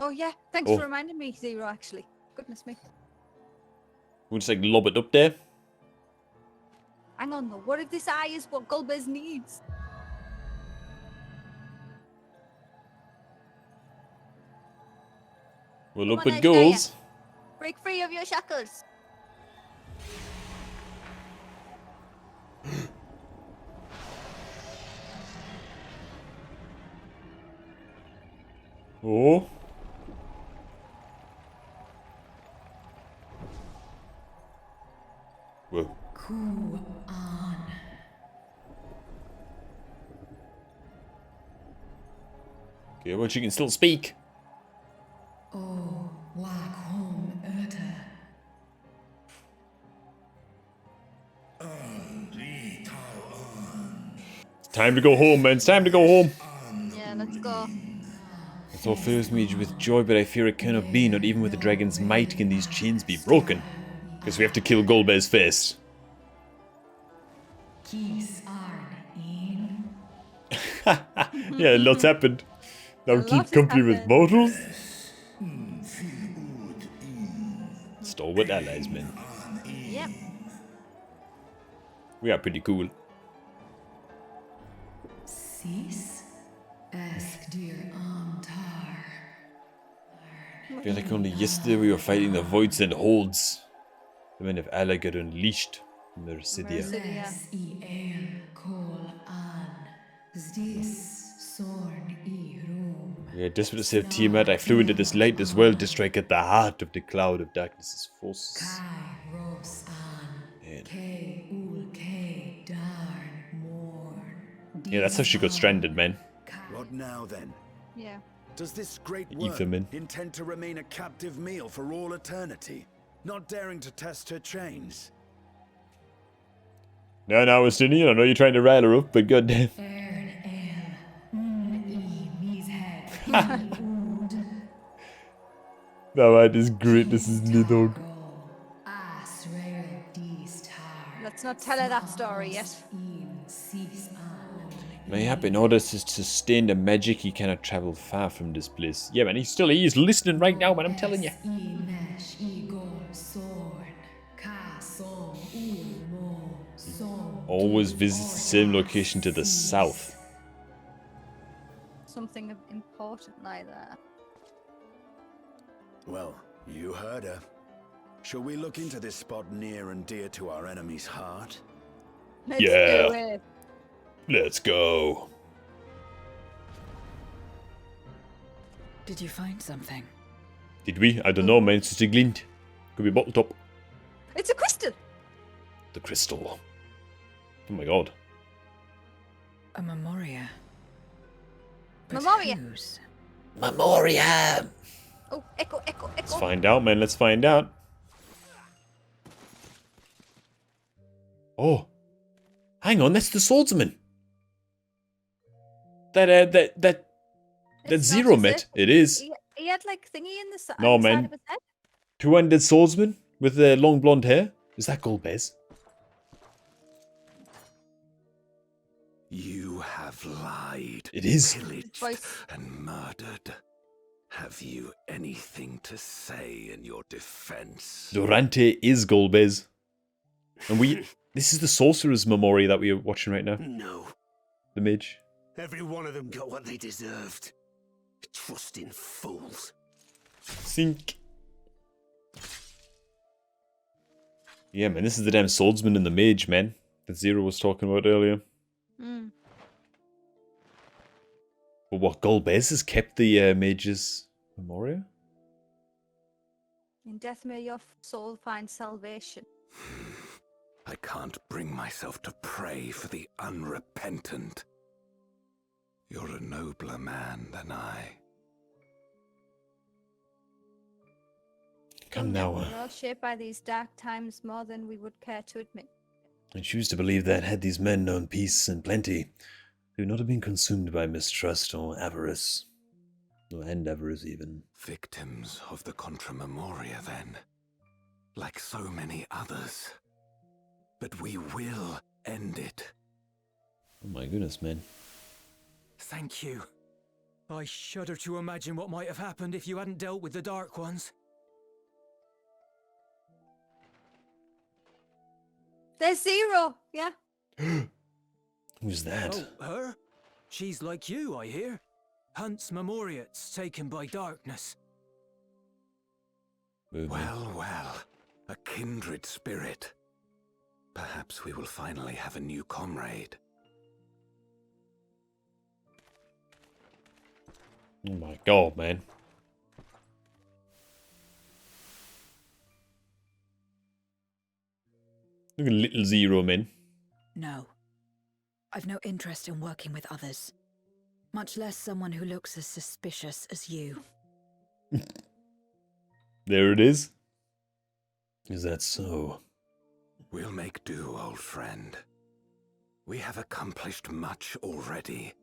Oh yeah, thanks Oh. for reminding me, Zero, actually. Goodness me. We'll just like lob it up there. Hang on though, what if this eye is what Golbez needs? Well, Come up on, it Ashdaya. goes. Break free of your shackles. Oh. Whoa. Okay, well, she can still speak. Oh, wak home Erta. It's time to go home, man. It's time to go home. Yeah, let's go. It all fills me with joy, but I fear it cannot be. Not even with the dragon's might can these chains be broken. Because we have to kill Golbez first. Yeah, lots happened. Now A keep lot has company with happened. mortals. Stalwart allies, man. Yep. We are pretty cool. I feel like only yesterday we were fighting the Voids and Holds. The men of Allah got unleashed from their Residia. We are desperate to save Tiamat. I flew into this light as well to strike at the heart of the cloud of darkness's forces. Man. Yeah, that's how she got stranded, man. What now then? Yeah. Does this great Etherman. worm intend to remain a captive meal for all eternity, not daring to test her chains? No, Estinian, I know you're trying to rile her up, but goddamn. No, man, this is great. This is Nidhogg. Let's not tell her that story yet. Mayhap, in order to sustain the magic, he cannot travel far from this place. Yeah, man, he is listening right now, man, I'm telling you. Always visits the same location to the south. Something important like that. Well, you heard her. Shall we look into this spot near and dear to our enemy's heart? Let's Yeah. do it. Let's go. Did you find something? Did we? I don't know, man. It's just a glint. Could be bottle top. It's a crystal. The crystal. Oh my god. A memoria. But Memoria. whose? Memoria! Oh, echo. Let's find out, man. Let's find out. Oh. Hang on, that's the swordsman. That zero met. It is. He had like thingy in the side. No, Side man. of his head. Two-handed swordsman with the long blonde hair. Is that Golbez? You have lied. It is. Pillaged Voice. and murdered. Have you anything to say in your defense? Durante is Golbez. And this is the sorcerer's memory that we are watching right now. No. The mage. Every one of them got what they deserved. Trusting fools. Sink. Yeah, man, this is the damn swordsman and the mage, man. That Zero was talking about earlier. Mm. But what, Golbez has kept the mage's memoria? In death may your soul find salvation. I can't bring myself to pray for the unrepentant. You're a nobler man than I. Come now. We're all shaped by these dark times more than we would care to admit. I choose to believe that had these men known peace and plenty, they would not have been consumed by mistrust or avarice. And avarice, even. Victims of the Contra Memoria, then. Like so many others. But we will end it. Oh my goodness, man. Thank you. I shudder to imagine what might have happened if you hadn't dealt with the Dark Ones. There's Zero, yeah. Who's that? Oh, her? She's like you, I hear. Hunts memoriates taken by darkness. Well, a kindred spirit. Perhaps we will finally have a new comrade. Oh my god, man. Look at little Zero, man. No. I've no interest in working with others. Much less someone who looks as suspicious as you. There it is. Is that so? We'll make do, old friend. We have accomplished much already,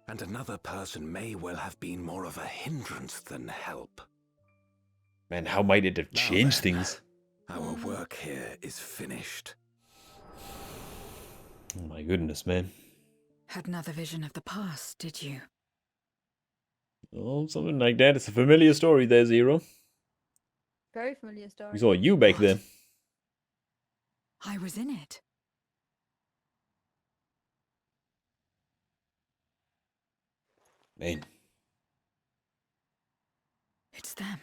and another person may well have been more of a hindrance than help. Man, how might it have changed things? Our work here is finished. Oh my goodness, man. Had another vision of the past, did you? Oh, something like that. It's a familiar story there, Zero. Very familiar story. We saw you back What? then. I was in it. Man. It's them.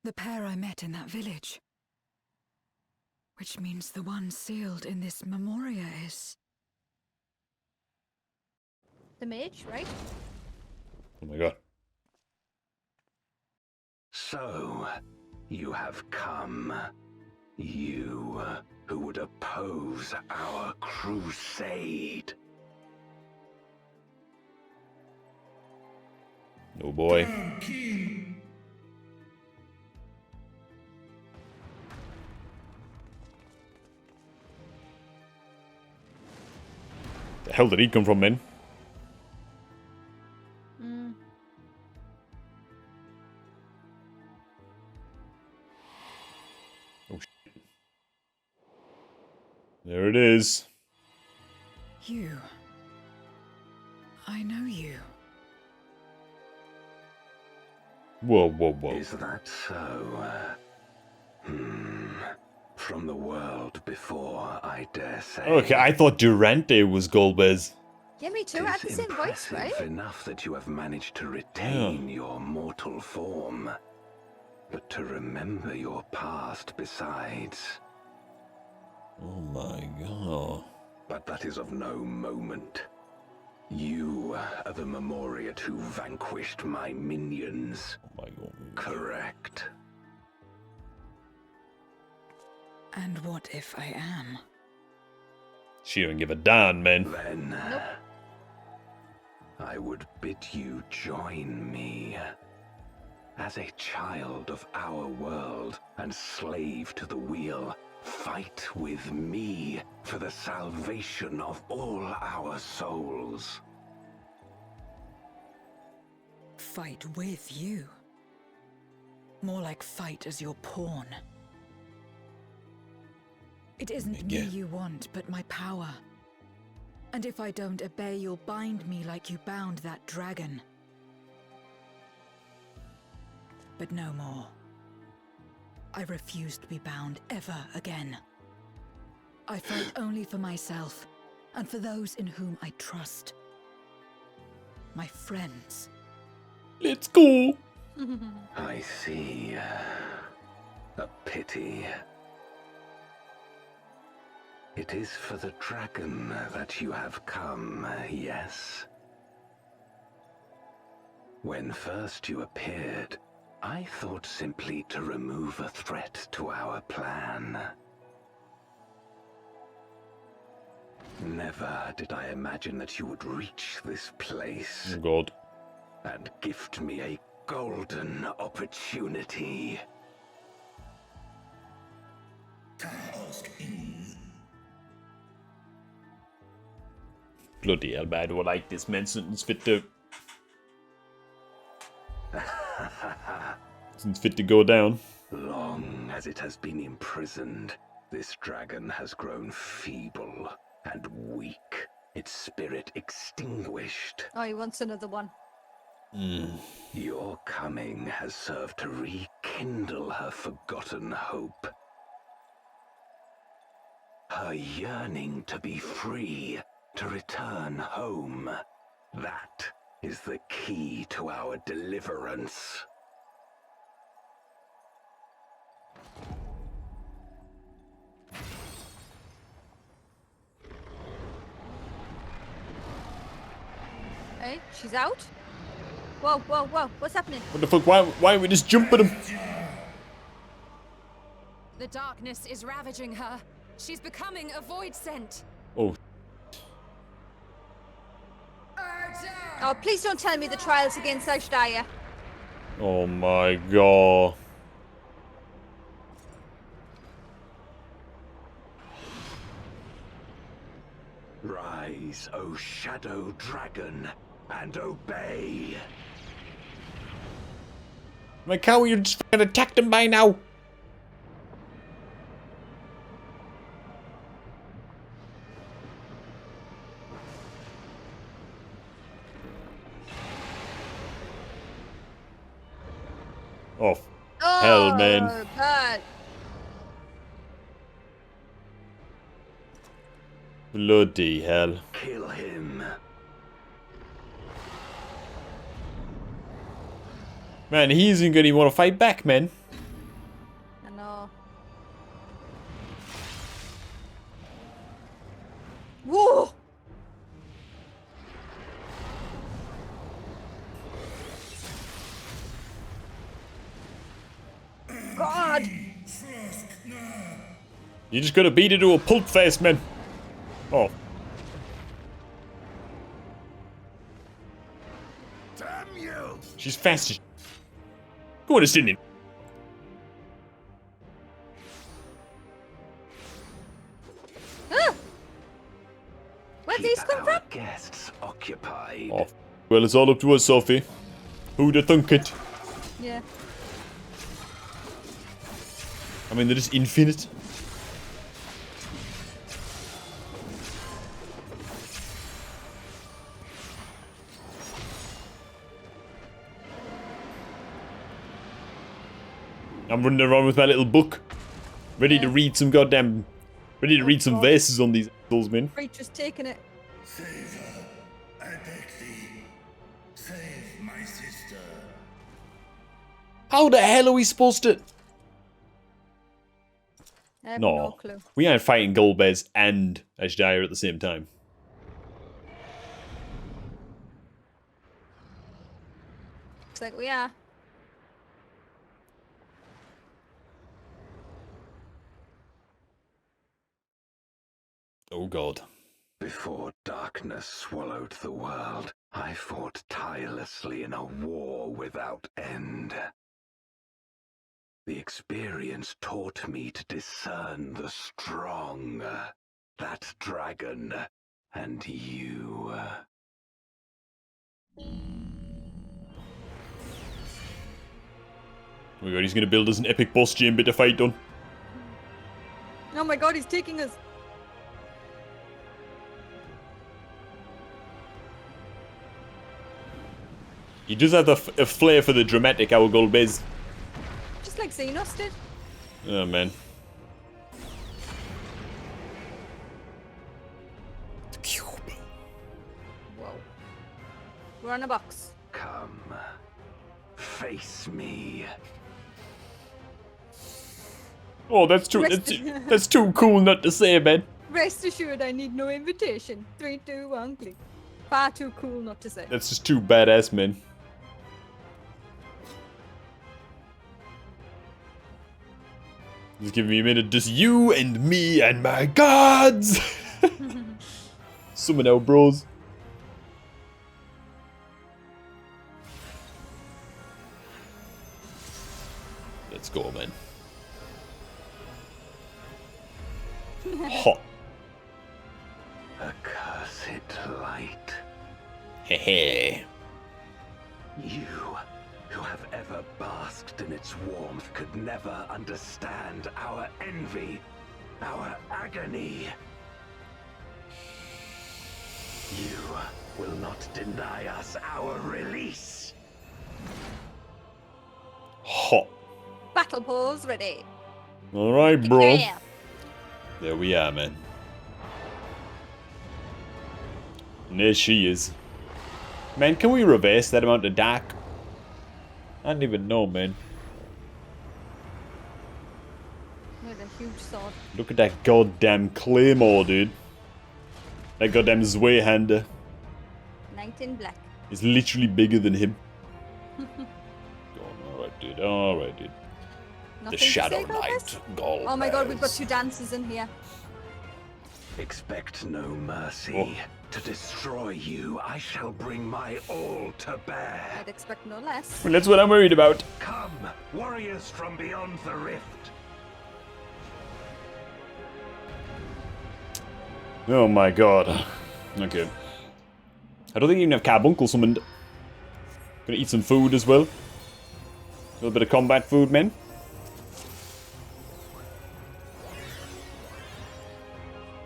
The pair I met in that village. Which means the one sealed in this memoria is... The mage, right? Oh my god. So, you have come. You who would oppose our crusade. Oh boy. King. The hell did he come from, man? Oh shit. There it is. You. I know you. Whoa, whoa, whoa. Is that so? From the world before, I dare say. Okay, I thought Durante was Golbez. Yeah, me too. I had the same voice, right? Enough that you have managed to retain your mortal form, but to remember your past besides. Oh my god. But that is of no moment. You are the Memoriat who vanquished my minions. Oh my god. Correct. And what if I am? She don't give a damn, man. Then I would bid you join me. As a child of our world and slave to the wheel, fight with me for the salvation of all our souls. Fight with you. More like fight as your pawn. It isn't me you want, but my power. And if I don't obey, you'll bind me like you bound that dragon. But no more. I refuse to be bound ever again. I fight only for myself, and for those in whom I trust. My friends. Let's go! I see. A pity. It is for the dragon that you have come, yes? When first you appeared, I thought simply to remove a threat to our plan. Never did I imagine that you would reach this place. Oh god. And gift me a golden opportunity. Bloody hell, man. I don't like this man sentence fit to... Since fit to go down. Long as it has been imprisoned, this dragon has grown feeble and weak, its spirit extinguished. Oh, he wants another one. Your coming has served to rekindle her forgotten hope. Her yearning to be free, to return home. That is the key to our deliverance. Hey, she's out? Whoa, whoa, whoa, what's happening? What the fuck? Why are we just jumping him? The darkness is ravaging her. She's becoming a void scent. Oh. Oh, please don't tell me the trials against Ashdaya. Oh my god. Rise, O shadow dragon, and obey. My cow, you just fucking attacked him by now. Oh, hell, man. Oh, God. Bloody hell. Kill him. Man, he isn't gonna want to fight back, man. I know. Whoa! God! You just gotta beat it to a pulp face, man. Oh. Damn you! She's fast as... Go on, Estinian. Ah! Where'd these come from? Guests occupied. Oh. Well, it's all up to us, Sophie. Who'd have thunk it? Yeah. I mean, they're just infinite. I'm running around with my little book. Ready to read some goddamn... Ready to read some verses on these assholes, man. Preacher's taking it. Save her. I beg thee. Save my sister. How the hell are we supposed to... I have no clue. We aren't fighting Golbez and Ashdaya at the same time. Looks like we are. Oh god. Before darkness swallowed the world, I fought tirelessly in a war without end. The experience taught me to discern the strong, that dragon, and you. Oh my god, he's gonna build us an epic boss chamber to fight on. Oh my god, he's taking us. He does have a flair for the dramatic, our Golbez. Just like Xenos did. Oh man. The cube. Whoa. We're on a box. Come, face me. Oh, that's too that's too cool not to say, man. Rest assured, I need no invitation. 3, 2, 1, click. Far too cool not to say. That's just too badass, man. Just give me a minute. Just you and me and my gods. Summon out, bros. Let's go, man. Hot. Accursed light. Hehe. You, who have ever basked in its warmth, could never understand our envy, our agony. You will not deny us our release. Hot. Battle pose ready. Alright, bro. Yeah. There we are, man. And there she is. Man, can we reverse that amount of dark? I don't even know, man. With a huge sword. Look at that goddamn claymore, dude. That goddamn Zweihander Knight in black. is literally bigger than him. Alright, dude. Alright, dude. Nothing The to Shadow say about Knight, this? Golbez. Oh my god, we've got 2 dancers in here. Expect no mercy. Oh. To destroy you, I shall bring my all to bear. I'd expect no less. Well, that's what I'm worried about. Come, warriors from beyond the rift. Oh my god. Okay. I don't think you even have Carbuncle summoned. Gonna eat some food as well. A little bit of combat food, man.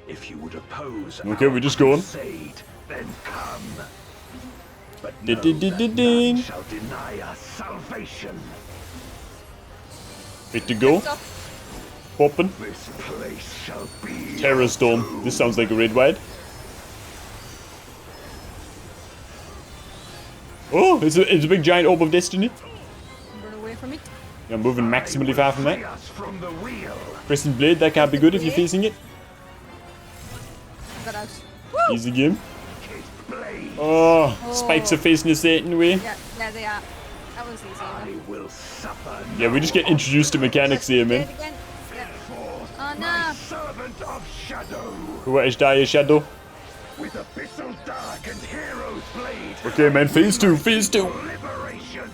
If you would oppose Okay, we're just going. crusade, then come. But Din, know din, din, that din, din. none shall deny us salvation. Fit to go. Popping. This place shall be Terror Storm. This sounds like a red wide. Oh, it's a big giant orb of destiny. Run away from it. I'm moving maximally far from that. from the wheel. Crescent Blade, that can't be good if you're facing it. Got out. Woo! Easy game. Oh, spikes are facing a certain way. Yeah, they are. That was easy. I will suffer. Yeah, we just get introduced to mechanics here, man. Oh no! Servant of Shadow. Who is Ashdaya Shadow? With Abyssal Dark and Hero's Blade. Okay, man, phase 2, phase 2. Liberation.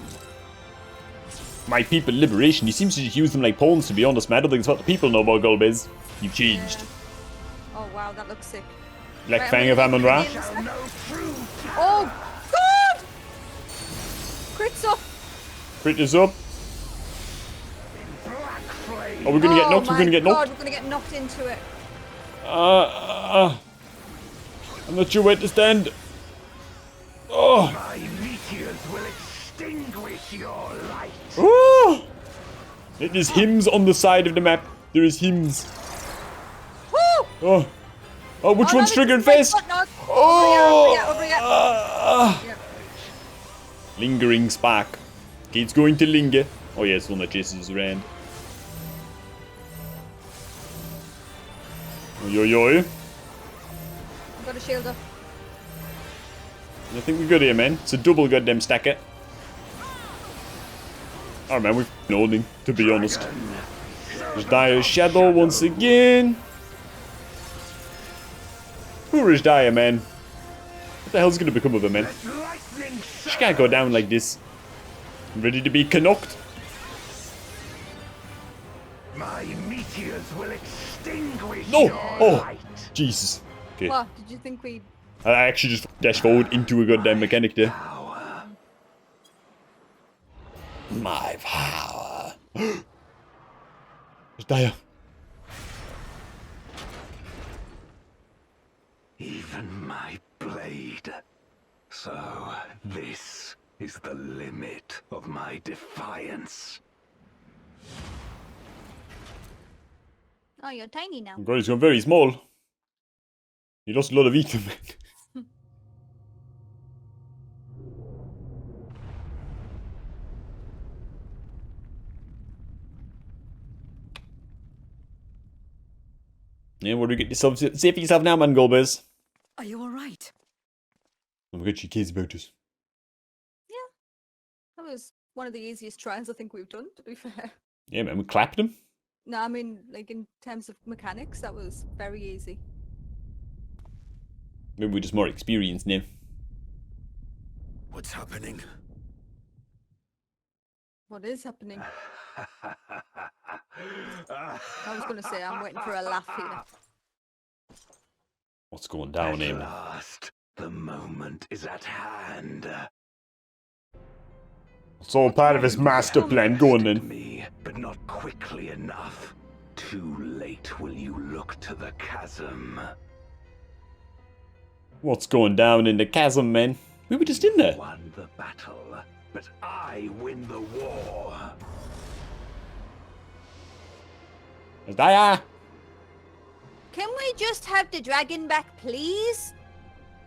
My people, liberation. He seems to just use them like pawns, to be honest, man. I don't think it's what the people know about Golbez. You've changed. Oh wow, that looks sick. Black Right, Fang of Amon-Ra. Oh god! Crits up! Crit is up. Oh, we're gonna get knocked, we're gonna get knocked. We're gonna get knocked into it. I'm not sure where to stand. Oh! My meteors will extinguish your light. Oh! There's hymns on the side of the map. There is hymns. Woo! Oh! Oh, which one's triggering first? Oh! Yeah. Lingering spark. Okay, it's going to linger. Oh yeah, it's the one that chases us around. Yo yo. I've got a shield up. I think we're good here, man. It's a double goddamn stacker. Oh man, we've known him, to be honest. There's Dire Shadow once again. Poor Ashdaya, man. What the hell's gonna become of her, man? She can't go down like this. I'm ready to be knocked. My meteors will extinguish No! your Oh! light. Jesus. Okay. What? Did you think we... I actually just dashed forward into a goddamn mechanic there. My power. Ashdaya. Even my blade. So, this is the limit of my defiance. Oh, you're tiny now. God, he's gone very small. He lost a lot of ether, man. Yeah, what do we get yourself? Say for yourself now, man, Golbez. Are you alright? I'm gonna your kids about us. Yeah. That was one of the easiest tries I think we've done, to be fair. Yeah, man, we clapped him. No, I mean, like, in terms of mechanics, that was very easy. Maybe we're just more experienced now. What's happening? What is happening? I was going to say, I'm waiting for a laugh here. What's going down here, At man? last, the moment is at hand. It's all part of his master plan. Go on then. Me, but not quickly enough. Too late will you look to the chasm. What's going down in the chasm, man? We were just in there. Won the battle, but I win the war. Ashdaya! Can we just have the dragon back, please?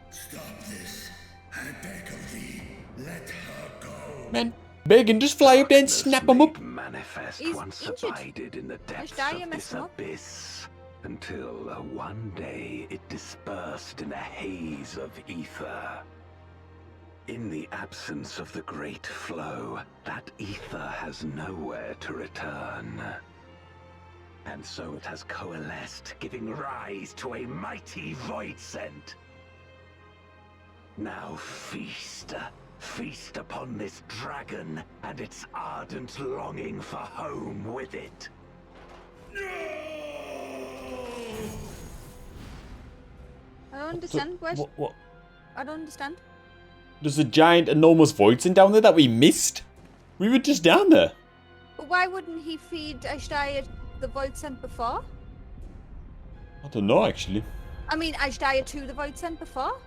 Stop this. I beg of thee. Let her go. Man, begging, just fly up there and snap him up. Manifest He's once injured. abided in the depths Ashdaya of messed this him up. abyss, until one day it dispersed in a haze of ether. In the absence of the great flow, that ether has nowhere to return. And so it has coalesced, giving rise to a mighty void scent. Now feast. Feast upon this dragon and its ardent longing for home with it. I don't understand. Where's... What? I don't understand. There's a giant, enormous void scent down there that we missed. We were just down there. But why wouldn't he feed Ashdaya the void scent before? I don't know, actually. I mean, Ashdaya to the void scent before?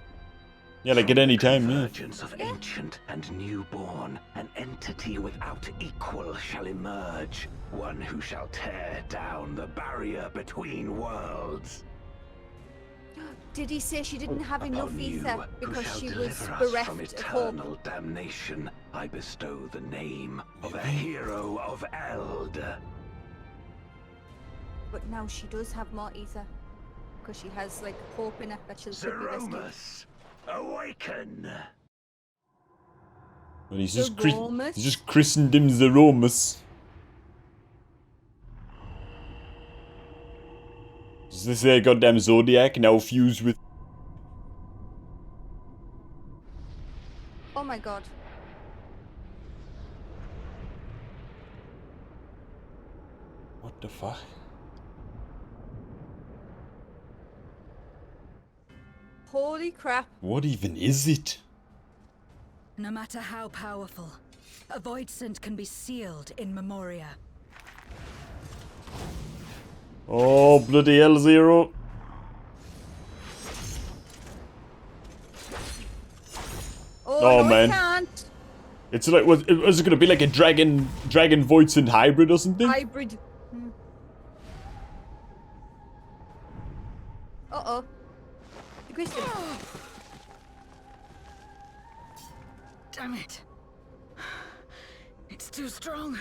Yeah, like at any time, yeah. Emergence of ancient and newborn, an entity without equal shall emerge, one who shall tear down the barrier between worlds. Did he say she didn't have enough Upon you, ether who because shall she was deliver us from bereft of hope? eternal damnation, I bestow the name of a hero of Eld. But now she does have more ether. Because she has, like, hope in her that she'll could be rescued. Zeromus, awaken! Well, he's Zeromus? just christened him Zeromus. Is this a goddamn Zodiac now fused with... Oh my god. What the fuck? Holy crap. What even is it? No matter how powerful, a void scent can be sealed in Memoria. Oh, bloody hell, Zero. Oh, no, man. I can't. It's like, was it gonna be like a dragon void scent hybrid or something? Hybrid. Uh-oh. The Christian. Damn it. It's too strong.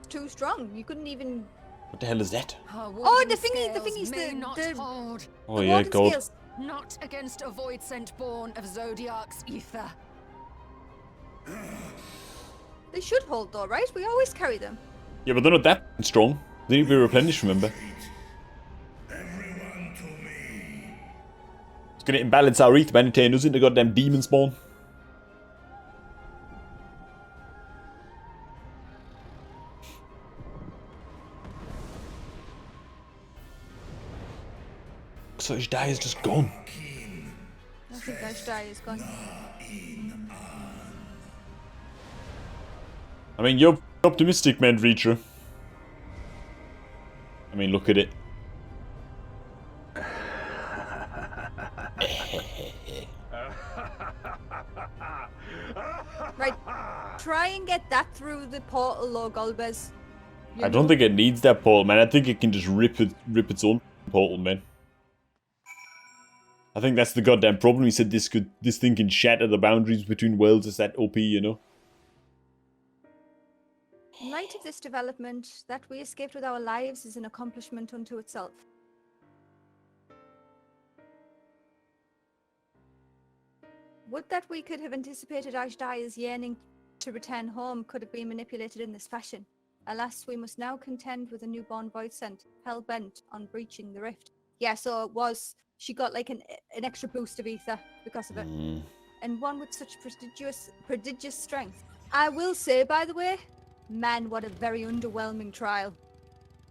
Too strong. You couldn't even... What the hell is that? Oh, the thingy's the Oh yeah, gold. Scales. Not against a void scent born of Zodiac's ether. They should hold though, right? We always carry them. Yeah, but they're not that strong. They need to be replenished, remember? It's gonna imbalance our ether, man. Turn us into goddamn demon spawn. So ashdaya is just gone. I think ashdaya is gone. I mean, you're optimistic, man, Reacher. I mean, look at it. Right. Try and get that through the portal, though, Golbez. I don't think it needs that portal, man. I think it can just rip its own portal, man. I think that's the goddamn problem. He said this thing can shatter the boundaries between worlds. It's that OP, you know. In light of this development, that we escaped with our lives is an accomplishment unto itself. Would that we could have anticipated Ashdaya's yearning to return home could have been manipulated in this fashion. Alas, we must now contend with a newborn void scent, hell-bent on breaching the rift. Yeah, so it was... She got like an extra boost of ether because of it. And one with such prodigious strength. I will say, by the way, man, what a very underwhelming trial.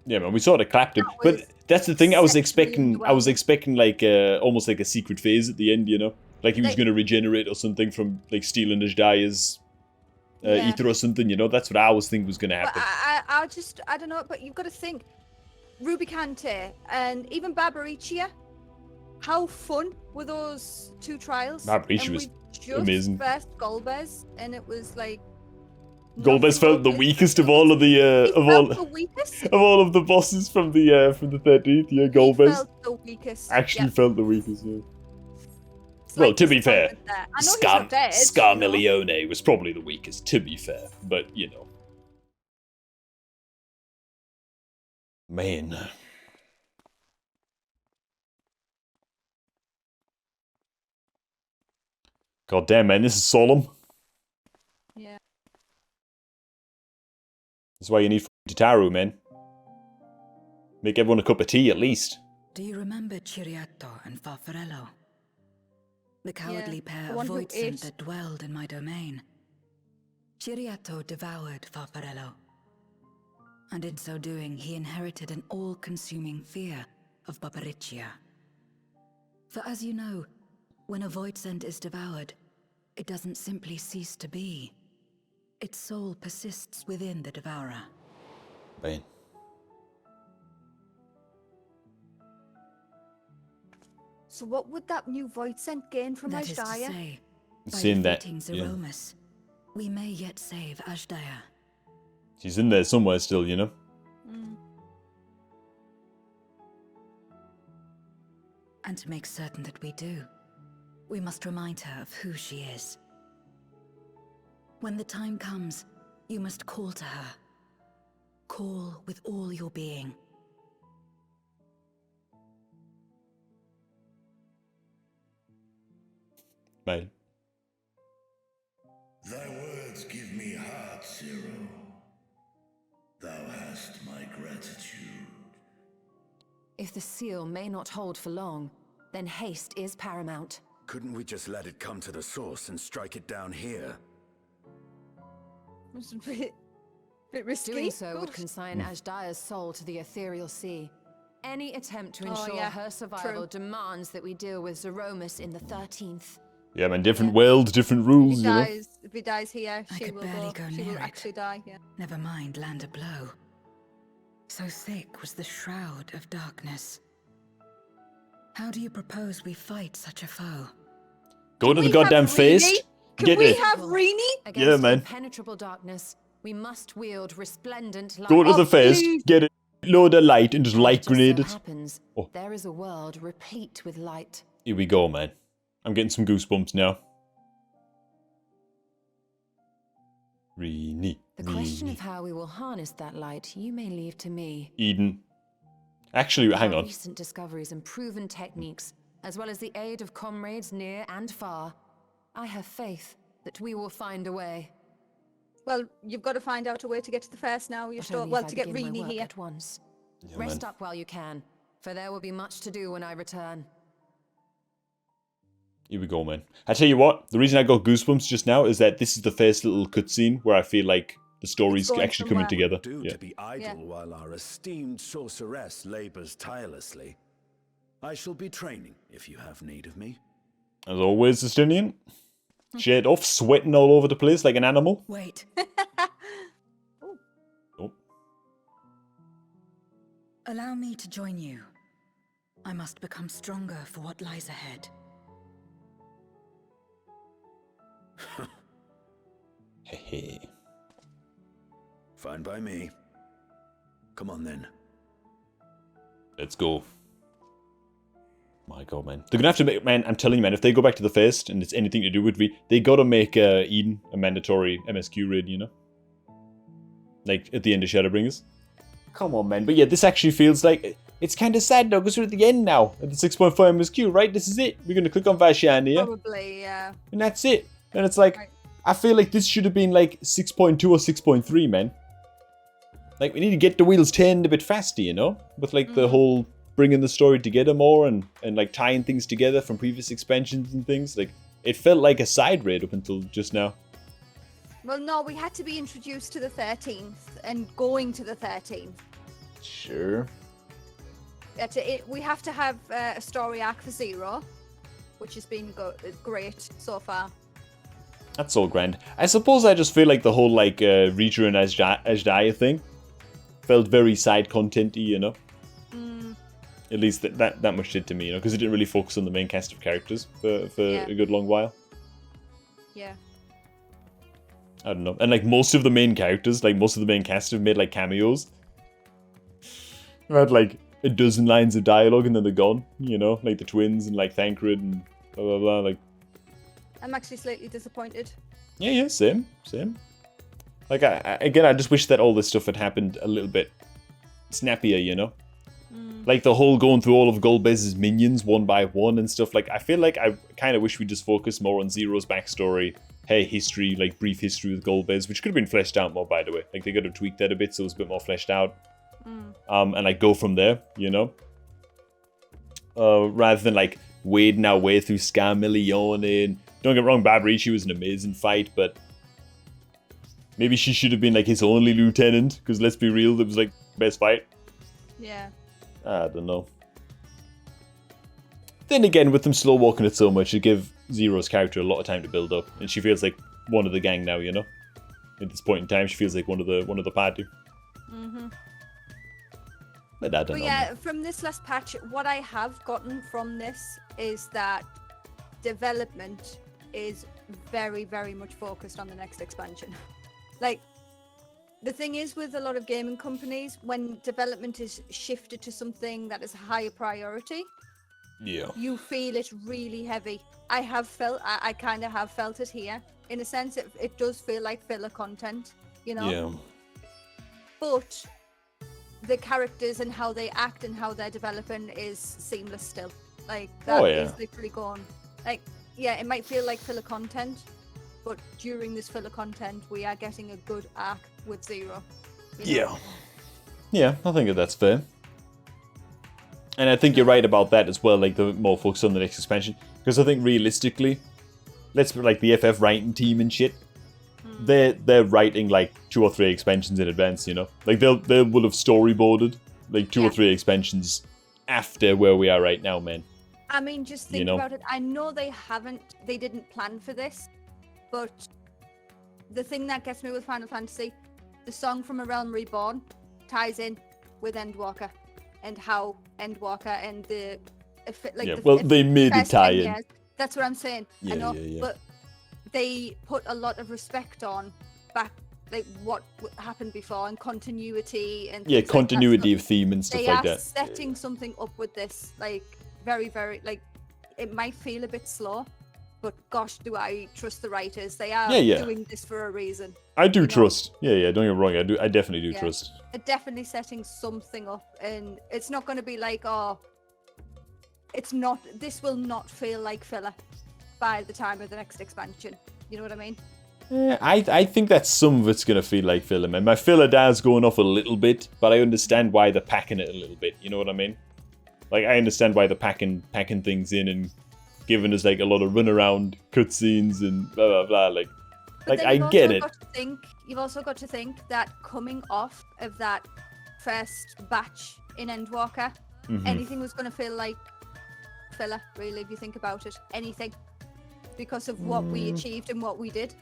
Yeah, man, we sort of clapped him. But that's the thing, I was expecting like almost like a secret phase at the end, you know? Like he was going to regenerate or something from like stealing Ashdaya's ether or something, you know? That's what I was thinking was going to happen. But I don't know, but you've got to think. Rubicante and even Barbaricia, how fun were those two trials? Barbaricia was amazing. First Golbez, and it was like... Golbez felt the weakest of all of the of all of the bosses from the 13th. Yeah, Golbez felt the weakest. Actually felt the weakest. Yeah. Well, like to be fair, Scarmelione was probably the weakest. To be fair, but you know, man. God damn, man, this is solemn. Yeah. That's why you need Tataru, man. Make everyone a cup of tea, at least. Do you remember Ciriato and Farfarello? The cowardly pair of voidsent that dwelled in my domain. Ciriato devoured Farfarello. And in so doing, he inherited an all-consuming fear of Barbaricia. For as you know, when a voidsent is devoured, it doesn't simply cease to be. Its soul persists within the devourer. Man. So what would that new void scent gain from That is to ashdaya? say, by Seeing that, defeating yeah. Zeromus, we may yet save Ashdaya. She's in there somewhere still, you know? And to make certain that we do, we must remind her of who she is. When the time comes, you must call to her. Call with all your being. Right. Thy words give me heart, Zero. Thou hast my gratitude. If the seal may not hold for long, then haste is paramount. Couldn't we just let it come to the source and strike it down here? It's a bit risky. Doing so would consign Ashdaya's soul to the ethereal sea. Any attempt to ensure her survival demands that we deal with Zeromus in the 13th. Yeah, man, different worlds, different rules, you know? If he dies here, she will actually die, yeah. Never mind land a blow. So thick was the shroud of darkness. How do you propose we fight such a foe? Go to the goddamn feast. Can we have Rini? Against Yeah, man. impenetrable darkness, we must wield resplendent light. Go to the feast, get it, load of light, and just light grenade it. Happens, there is a world replete with light. Here we go, man. I'm getting some goosebumps now. Rini. The question of how we will harness that light, you may leave to me. Eden. Actually, hang Our on. recent discoveries and proven techniques, as well as the aid of comrades near and far, I have faith that we will find a way. Well, you've got to find out a way to get to the first now. You're still, well, to get Rini here. At once. Yeah, Rest man. up while you can, for there will be much to do when I return. Here we go, man. I tell you what, the reason I got goosebumps just now is that this is the first little cutscene where I feel like the story's actually coming together. To be idle while our esteemed sorceress labors tirelessly. I shall be training if you have need of me. As always, Justinian. Shade off, sweating all over the place like an animal. Wait. Oh. Allow me to join you. I must become stronger for what lies ahead. Hey. Fine by me. Come on then. Let's go. My god, man. They're gonna have to make, man, I'm telling you, man, if they go back to the first and it's anything to do with V, they gotta make Eden a mandatory MSQ raid, you know? Like, at the end of Shadowbringers. Come on, man. But yeah, this actually feels like, it's kind of sad, though, because we're at the end now, at the 6.4 MSQ, right? This is it. We're gonna click on Vashan here. Probably, yeah. And that's it. And it's like, I feel like this should have been like 6.2 or 6.3, man. Like, we need to get the wheels turned a bit faster, you know? With like the whole bringing the story together more and like tying things together from previous expansions and things. Like, it felt like a side raid up until just now. Well, no, we had to be introduced to the 13th and going to the 13th. Sure. We have to have a story arc for Zero, which has been great so far. That's all grand. I suppose I just feel like the whole like Reacher and Ashdaya thing felt very side content-y, you know? At least that much did to me, you know, because it didn't really focus on the main cast of characters for a good long while. Yeah. I don't know. And like most of the main characters, like most of the main cast have made like cameos. They had like a dozen lines of dialogue and then they're gone, you know? Like the twins and like Thancred and blah blah blah, like... I'm actually slightly disappointed. Yeah, same. Like, I just wish that all this stuff had happened a little bit snappier, you know? Like, the whole going through all of Golbez's minions one by one and stuff. Like, I feel like I kind of wish we just focused more on Zero's backstory, her history, like, brief history with Golbez, which could have been fleshed out more, by the way. Like, they could have tweaked that a bit so it was a bit more fleshed out. And, like, go from there, you know? Rather than, like, wading our way through Scarmillione and... Don't get me wrong, Babri, she was an amazing fight, but maybe she should have been like his only lieutenant, because let's be real, that was like best fight. Yeah. I don't know. Then again, with them slow walking it so much, it give Zero's character a lot of time to build up, and she feels like one of the gang now, you know? At this point in time, she feels like one of the party. But I don't know. yeah, Man. from this last patch, what I have gotten from this is that development is very, very much focused on the next expansion. Like, the thing is with a lot of gaming companies, when development is shifted to something that is a higher priority, Yeah. you feel it really heavy. I kind of have felt it here. In a sense, it does feel like filler content, you know? Yeah. But the characters and how they act and how they're developing is seamless still. Like, that is literally gone. Like, yeah, it might feel like filler content, but during this filler content, we are getting a good arc with Zero. You know? Yeah, I think that's fair. And I think you're right about that as well, like the more focus on the next expansion. Because I think realistically, let's like the FF writing team and shit, they're writing like 2 or 3 expansions in advance, you know? Like they will have storyboarded like 2 or 3 expansions after where we are right now, man. I mean, just think about it. I know they didn't plan for this, but the thing that gets me with Final Fantasy, the song from A Realm Reborn ties in with Endwalker and how Endwalker and the they made it tie in. That's what I'm saying. I know, but they put a lot of respect on back, like what happened before and continuity and continuity of theme and stuff like that. They are setting something up with this, like very, very, like it might feel a bit slow, but gosh, do I trust the writers? They are doing this for a reason. I do trust. Yeah, don't get me wrong. I definitely do trust. They're definitely setting something up, and it's not going to be like, it's not. This will not feel like filler by the time of the next expansion. You know what I mean? Yeah, I think that some of it's gonna feel like filler, man. My filler dad's going off a little bit, but I understand why they're packing it a little bit. You know what I mean? Like I understand why they're packing things in and giving us like a lot of runaround cutscenes and blah blah blah. Like I get it. You've also got to think that coming off of that first batch in Endwalker, anything was going to feel like filler, really, if you think about it. Anything. Because of what we achieved and what we did.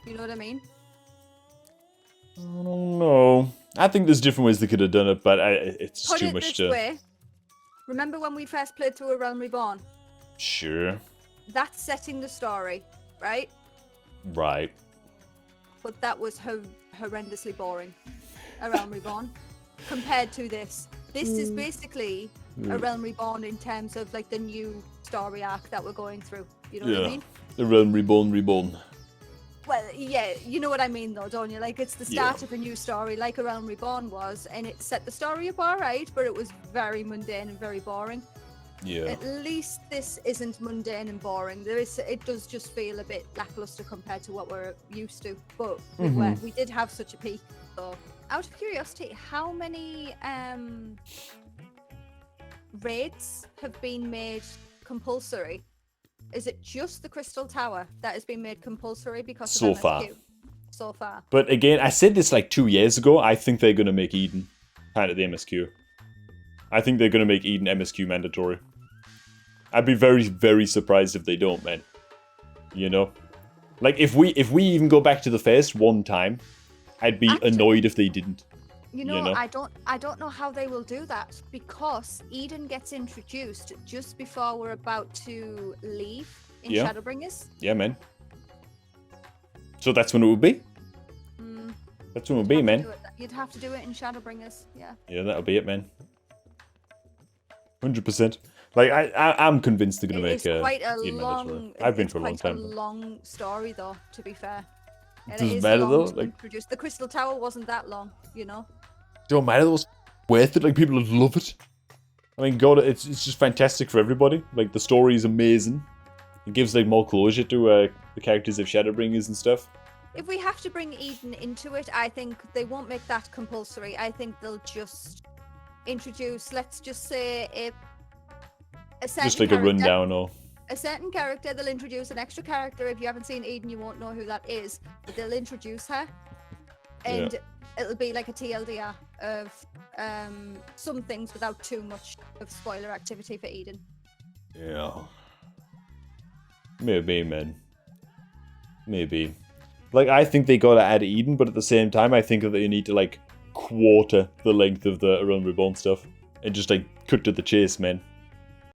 You know what I mean? I don't know. I think there's different ways they could have done it, but it's just too much to... Way. Remember when we first played through A Realm Reborn? Sure. That's setting the story, right? Right. But that was horrendously boring. A Realm Reborn. Compared to this. This is basically A Realm Reborn in terms of like the new story arc that we're going through. You know what I mean? A Realm Reborn. Well, yeah, you know what I mean though, don't you? Like, it's the start of a new story, like A Realm Reborn was, and it set the story up alright, but it was very mundane and very boring. Yeah. At least this isn't mundane and boring. It does just feel a bit lackluster compared to what we're used to, but we did have such a peak. So, out of curiosity, how many raids have been made compulsory? Is it just the Crystal Tower that has been made compulsory because of MSQ? So far. But again, I said this like 2 years ago. I think they're going to make Eden part of the MSQ. I think they're going to make Eden MSQ mandatory. I'd be very, very surprised if they don't, man. You know? Like, if we even go back to the first one time, I'd be annoyed if they didn't. You know, I don't know how they will do that, because Eden gets introduced just before we're about to leave in Shadowbringers. Yeah, man. So that's when it would be? That's when it would be, man. You'd have to do it in Shadowbringers, yeah. Yeah, that'll be it, man. 100%. Like, I'm convinced they're going to make quite a Eden long, mandatory. I've been for a long time. It's quite a long story, though, to be fair. It doesn't matter, though. Like, the Crystal Tower wasn't that long, you know? Don't matter, though. It's worth it. Like, people would love it. I mean, God, it's just fantastic for everybody. Like, the story is amazing. It gives, like, more closure to the characters of Shadowbringers and stuff. If we have to bring Eden into it, I think they won't make that compulsory. I think they'll just introduce, let's just say, a certain just like a rundown or... A certain character, they'll introduce an extra character. If you haven't seen Eden, you won't know who that is. But they'll introduce her. And it'll be like a TLDR of some things without too much of spoiler activity for Eden. Yeah. Maybe, man. Maybe. Like, I think they gotta add Eden, but at the same time, I think that they need to, like, quarter the length of the Realm Reborn stuff. And just like cut to the chase, man.